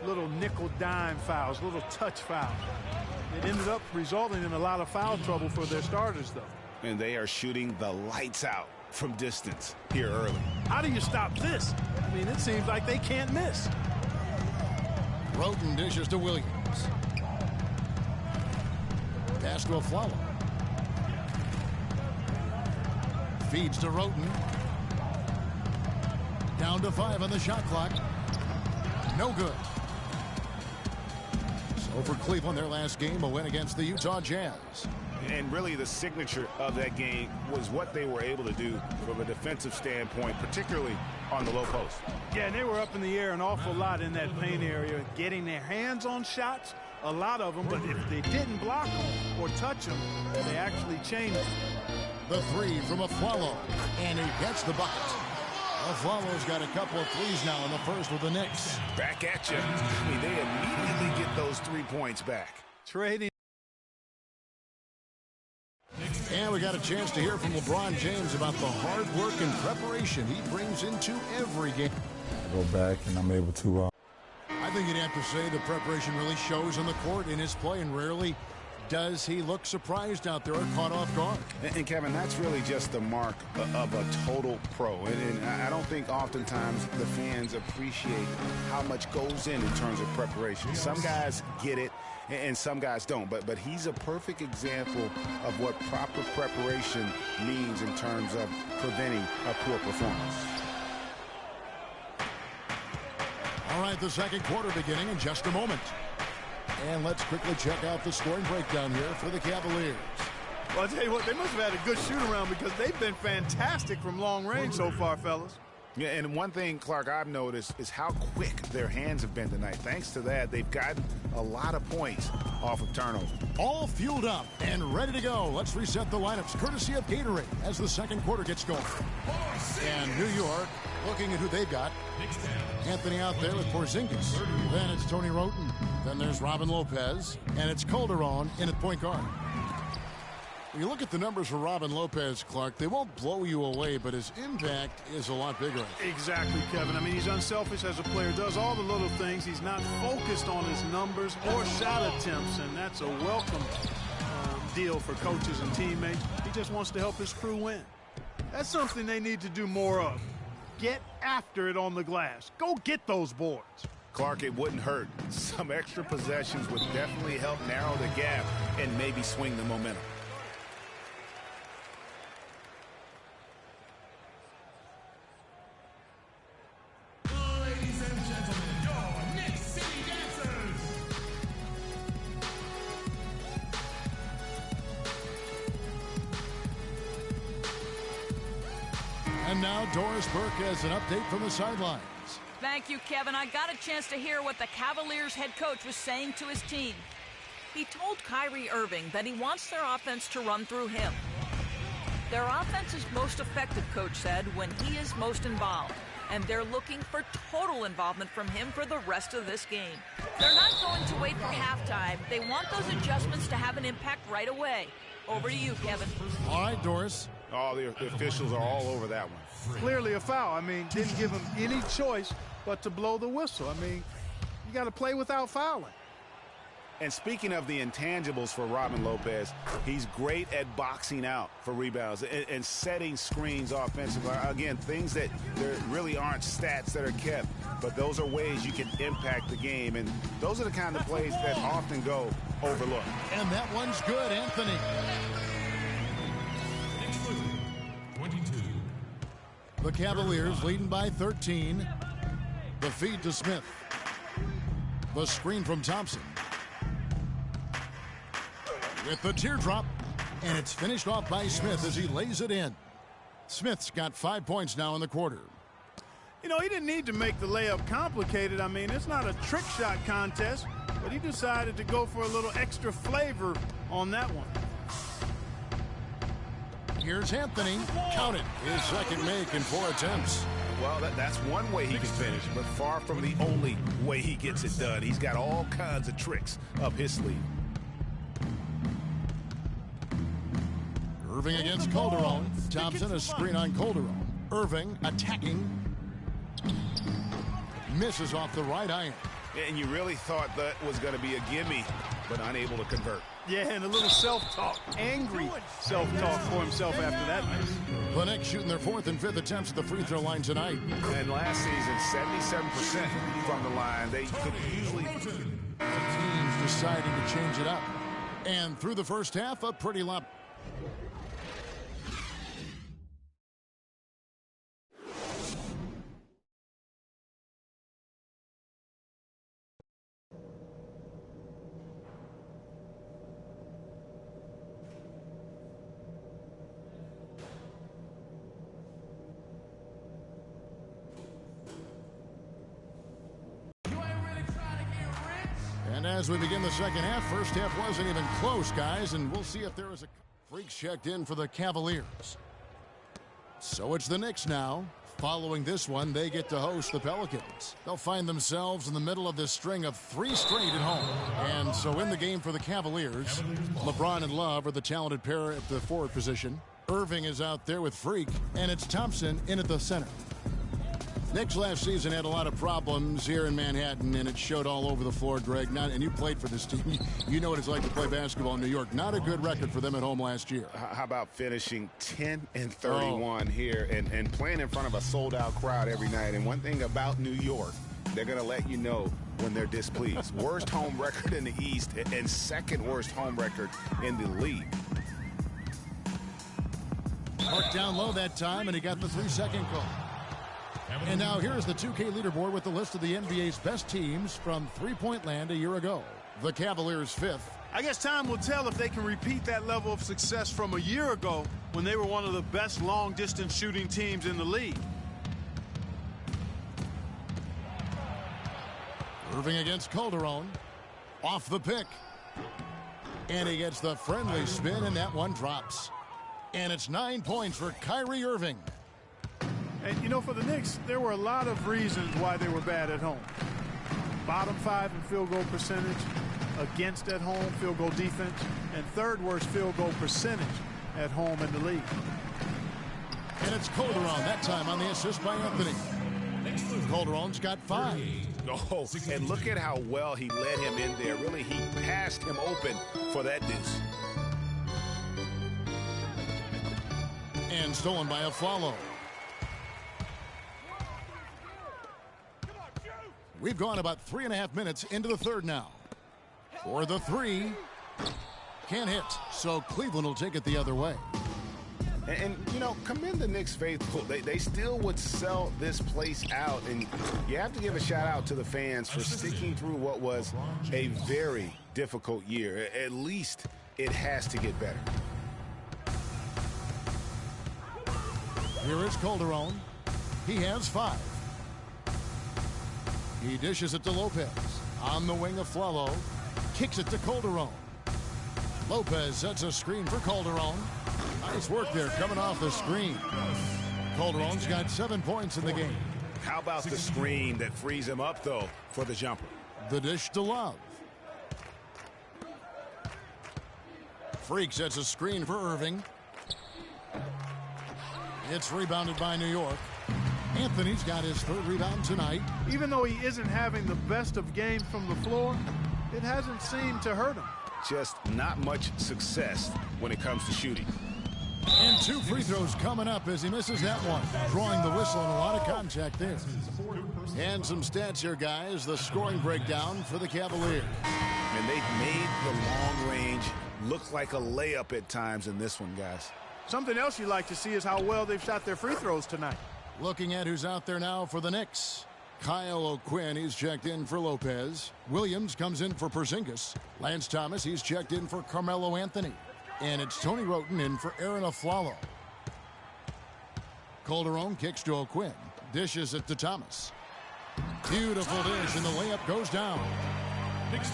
little nickel-dime fouls, little touch fouls. It ended up resulting in a lot of foul trouble for their starters, though. And they are shooting the lights out from distance here early. How do you stop this? I mean, it seems like they can't miss. Roten dishes to Williams. Pass to Aflalo. Feeds to Roten. Down to 5 on the shot clock. No good. So for Cleveland, their last game, a win against the Utah Jazz. And really the signature of that game was what they were able to do from a defensive standpoint, particularly on the low post. Yeah, and they were up in the air an awful lot in that paint area, getting their hands on shots, a lot of them, but if they didn't block them or touch them, they actually changed them. The three from Aflalo, and he gets the bucket. Aflalo's got a couple of threes now in the first with the Knicks. Back at you. I mean, they immediately get those 3 points back. Trading. And we got a chance to hear from LeBron James about the hard work and preparation he brings into every game. I go back and I'm able to... I think you'd have to say the preparation really shows on the court in his play, and rarely does he look surprised out there or caught off guard. And Kevin, that's really just the mark of a total pro. And I don't think oftentimes the fans appreciate how much goes in terms of preparation. Some guys get it, and some guys don't. But he's a perfect example of what proper preparation means in terms of preventing a poor performance. All right, the second quarter beginning in just a moment. And let's quickly check out the scoring breakdown here for the Cavaliers. Well, I'll tell you what, they must have had a good shoot-around because they've been fantastic from long range so far, fellas. Yeah, and one thing, Clark, I've noticed is how quick their hands have been tonight. Thanks to that, they've gotten a lot of points off of turnover. All fueled up and ready to go. Let's reset the lineups courtesy of Gatorade as the second quarter gets going. And New York looking at who they've got. Anthony out there with Porzingis. Then it's Tony Roten. Then there's Robin Lopez. And it's Calderon in at point guard. When you look at the numbers for Robin Lopez, Clark, they won't blow you away, but his impact is a lot bigger. Exactly, Kevin. I mean, he's unselfish as a player, does all the little things. He's not focused on his numbers or shot attempts, and that's a welcome deal for coaches and teammates. He just wants to help his crew win. That's something they need to do more of. Get after it on the glass. Go get those boards. Clark, it wouldn't hurt. Some extra possessions would definitely help narrow the gap and maybe swing the momentum. Ladies and gentlemen, your Knicks City Dancers. And now Doris Burke has an update from the sidelines. Thank you, Kevin. I got a chance to hear what the Cavaliers head coach was saying to his team. He told Kyrie Irving that he wants their offense to run through him. Their offense is most effective, coach said, when he is most involved. And they're looking for total involvement from him for the rest of this game. They're not going to wait for halftime. They want those adjustments to have an impact right away. Over to you, Kevin. All right, Doris. Oh, the officials are all over that one. Clearly a foul. I mean, didn't give him any choice but to blow the whistle. I mean, you got to play without fouling. And speaking of the intangibles for Robin Lopez, he's great at boxing out for rebounds and setting screens offensively. Again, things that there really aren't stats that are kept, but those are ways you can impact the game. And those are the kind of plays that often go overlooked. And that one's good, Anthony. 22. The Cavaliers leading by 13. The feed to Smith. The screen from Thompson. With the teardrop, and it's finished off by Smith as he lays it in. Smith's got 5 points now in the quarter. You know, he didn't need to make the layup complicated. I mean, it's not a trick shot contest, but he decided to go for a little extra flavor on that one. Here's Anthony. Count it. His second make in 4 attempts. Well, that's one way he can finish, but far from the only way he gets it done. He's got all kinds of tricks up his sleeve. Irving against Calderon. Thompson, a screen on Calderon. Irving attacking. Misses off the right iron. And you really thought that was going to be a gimme, but unable to convert. Yeah, and a little self-talk. Angry self-talk for himself after that miss. The Knicks shooting their 4th and 5th attempts at the free throw line tonight. And last season, 77% from the line. They could usually... The team's deciding to change it up. And through the first half, a pretty lot. And as we begin the second half, first half wasn't even close, guys, and we'll see if there is a... Freaks checked in for the Cavaliers. So it's the Knicks now. Following this one, they get to host the Pelicans. They'll find themselves in the middle of this string of 3 straight at home. And so in the game for the Cavaliers, LeBron and Love are the talented pair at the forward position. Irving is out there with Freak, and it's Thompson in at the center. Knicks last season had a lot of problems here in Manhattan, and it showed all over the floor, Greg. And you played for this team. You know what it's like to play basketball in New York. Not a good record for them at home last year. How about finishing 10-31 here and playing in front of a sold-out crowd every night? And one thing about New York, they're going to let you know when they're displeased. Worst home record in the East and second worst home record in the league. Marked down low that time, and he got the 3-second call. And now here's the 2K leaderboard with the list of the NBA's best teams from three-point land a year ago. The Cavaliers 5th. I guess time will tell if they can repeat that level of success from a year ago when they were one of the best long-distance shooting teams in the league. Irving against Calderon. Off the pick. And he gets the friendly spin, and that one drops. And it's 9 points for Kyrie Irving. And, you know, for the Knicks, there were a lot of reasons why they were bad at home. Bottom 5 in field goal percentage, against at home field goal defense, and 3rd worst field goal percentage at home in the league. And it's Calderon, that time on the assist by Anthony. Calderon's got 5. Oh, and look at how well he led him in there. Really, he passed him open for that deuce. And stolen by Afflalo. We've gone about 3.5 minutes into the third now. For the 3. Can't hit, so Cleveland will take it the other way. And you know, commend the Knicks faithful. They still would sell this place out. And you have to give a shout out to the fans for sticking through what was a very difficult year. At least it has to get better. Here is Calderon. He has 5. He dishes it to Lopez. On the wing of Afflalo. Kicks it to Calderon. Lopez sets a screen for Calderon. Nice work there coming off the screen. Calderon's got 7 points in the game. How about the screen that frees him up, though, for the jumper? The dish to Love. Freak sets a screen for Irving. It's rebounded by New York. Anthony's got his 3rd rebound tonight. Even though he isn't having the best of games from the floor, it hasn't seemed to hurt him. Just not much success when it comes to shooting. And 2 free throws coming up as he misses that one. Drawing the whistle and a lot of contact there. And some stats here, guys. The scoring breakdown for the Cavaliers. And they've made the long range look like a layup at times in this one, guys. Something else you like to see is how well they've shot their free throws tonight. Looking at who's out there now for the Knicks. Kyle O'Quinn, he's checked in for Lopez. Williams comes in for Porzingis. Lance Thomas, he's checked in for Carmelo Anthony. And it's Tony Roten in for Aaron Aflalo. Calderon kicks to O'Quinn. Dishes it to Thomas. Beautiful dish, and the layup goes down.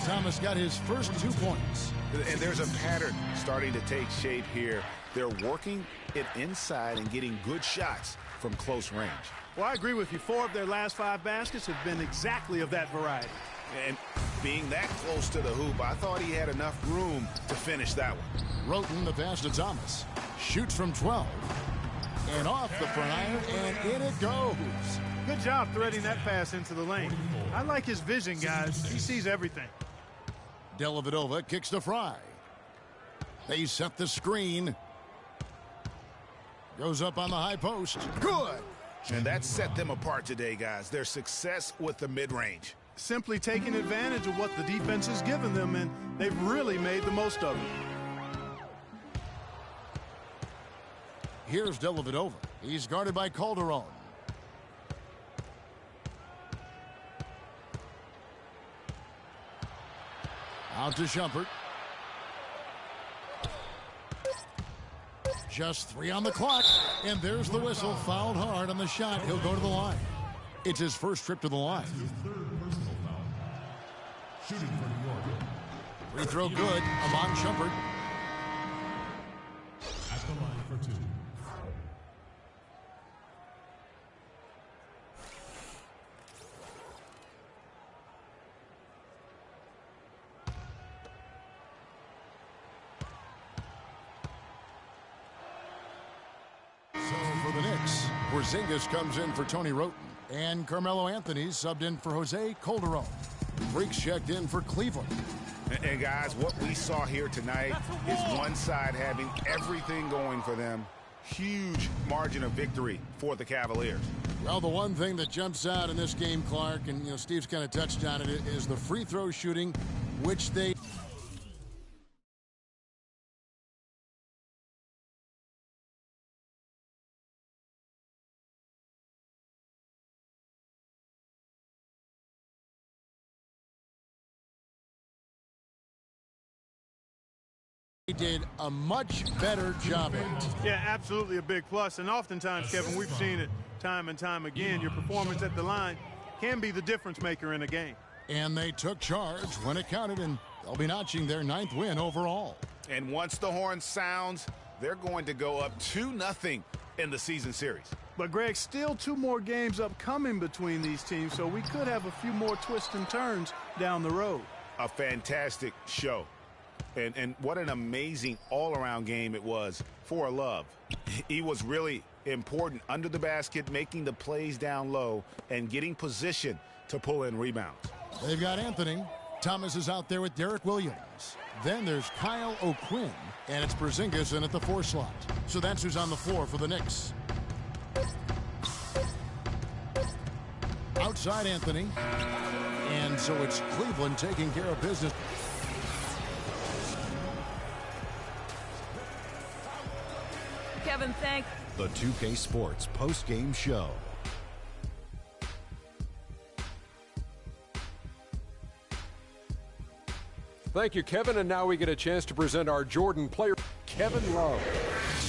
Thomas got his first 2 points. And there's a pattern starting to take shape here. They're working it inside and getting good shots from close range. Well, I agree with you. 4 of their last 5 baskets have been exactly of that variety. And being that close to the hoop, I thought he had enough room to finish that one. Roten, the pass to Thomas. Shoots from 12. And off the front iron, and in it goes. Good job threading that pass into the lane. I like his vision, guys. He sees everything. Dellavedova kicks to Fry. They set the screen. Goes up on the high post. Good. And that set them apart today, guys. Their success with the mid-range. Simply taking advantage of what the defense has given them, and they've really made the most of it. Here's Dellavedova. He's guarded by Calderon. Out to Shumpert. Just 3 on the clock, and there's the whistle. Fouled hard on the shot. He'll go to the line. It's his first trip to the line. Shooting for New York. Free throw good. Amon Shumpert. At the line for 2. So for the Knicks, Porzingis comes in for Tony Roten. And Carmelo Anthony subbed in for Jose Calderon. Freaks checked in for Cleveland. And guys, what we saw here tonight is one side having everything going for them. Huge margin of victory for the Cavaliers. Well, the one thing that jumps out in this game, Clark, and Steve's kind of touched on it, is the free throw shooting, which they did a much better job at. Yeah, absolutely a big plus. And oftentimes, Kevin, we've seen it time and time again. Your performance at the line can be the difference maker in a game. And they took charge when it counted, and they'll be notching their 9th win overall. And once the horn sounds, they're going to go up 2-0 in the season series. But, Greg, still 2 more games upcoming between these teams, so we could have a few more twists and turns down the road. A fantastic show. And what an amazing all-around game it was for Love. He was really important under the basket, making the plays down low and getting position to pull in rebounds. They've got Anthony. Thomas is out there with Derek Williams. Then there's Kyle O'Quinn, and it's Porzingis in at the 4 slot. So that's who's on the floor for the Knicks. Outside Anthony. And so it's Cleveland taking care of business. Kevin, thank The 2K Sports post-game show. Thank you, Kevin. And now we get a chance to present our Jordan player, Kevin Love.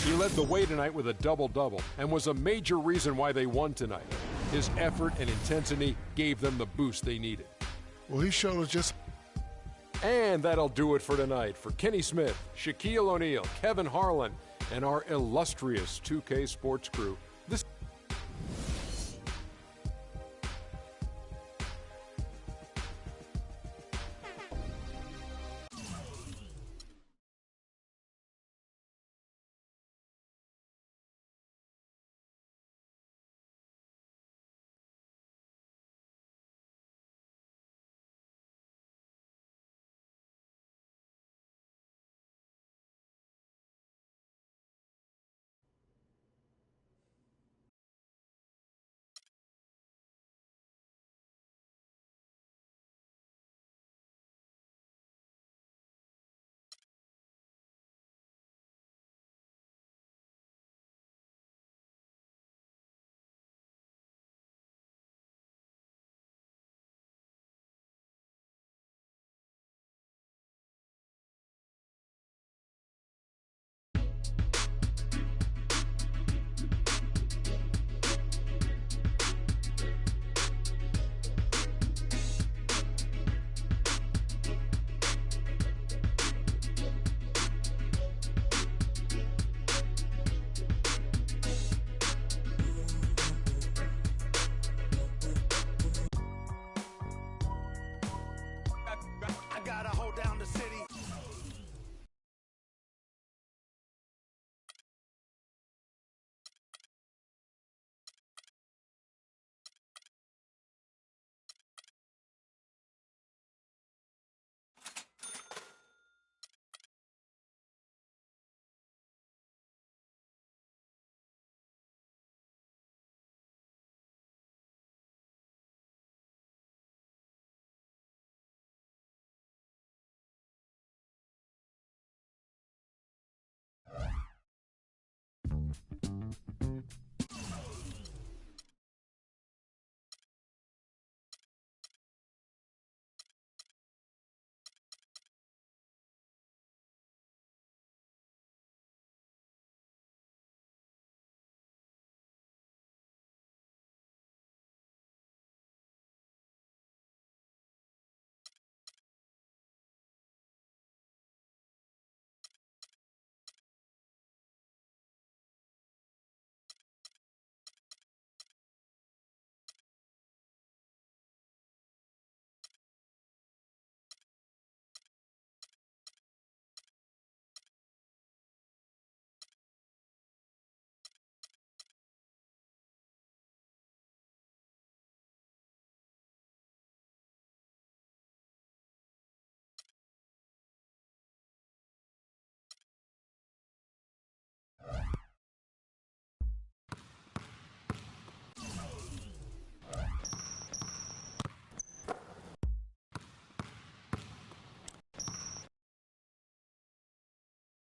He led the way tonight with a double-double and was a major reason why they won tonight. His effort and intensity gave them the boost they needed. Well, he showed us just... And that'll do it for tonight. For Kenny Smith, Shaquille O'Neal, Kevin Harlan, and our illustrious 2K Sports crew,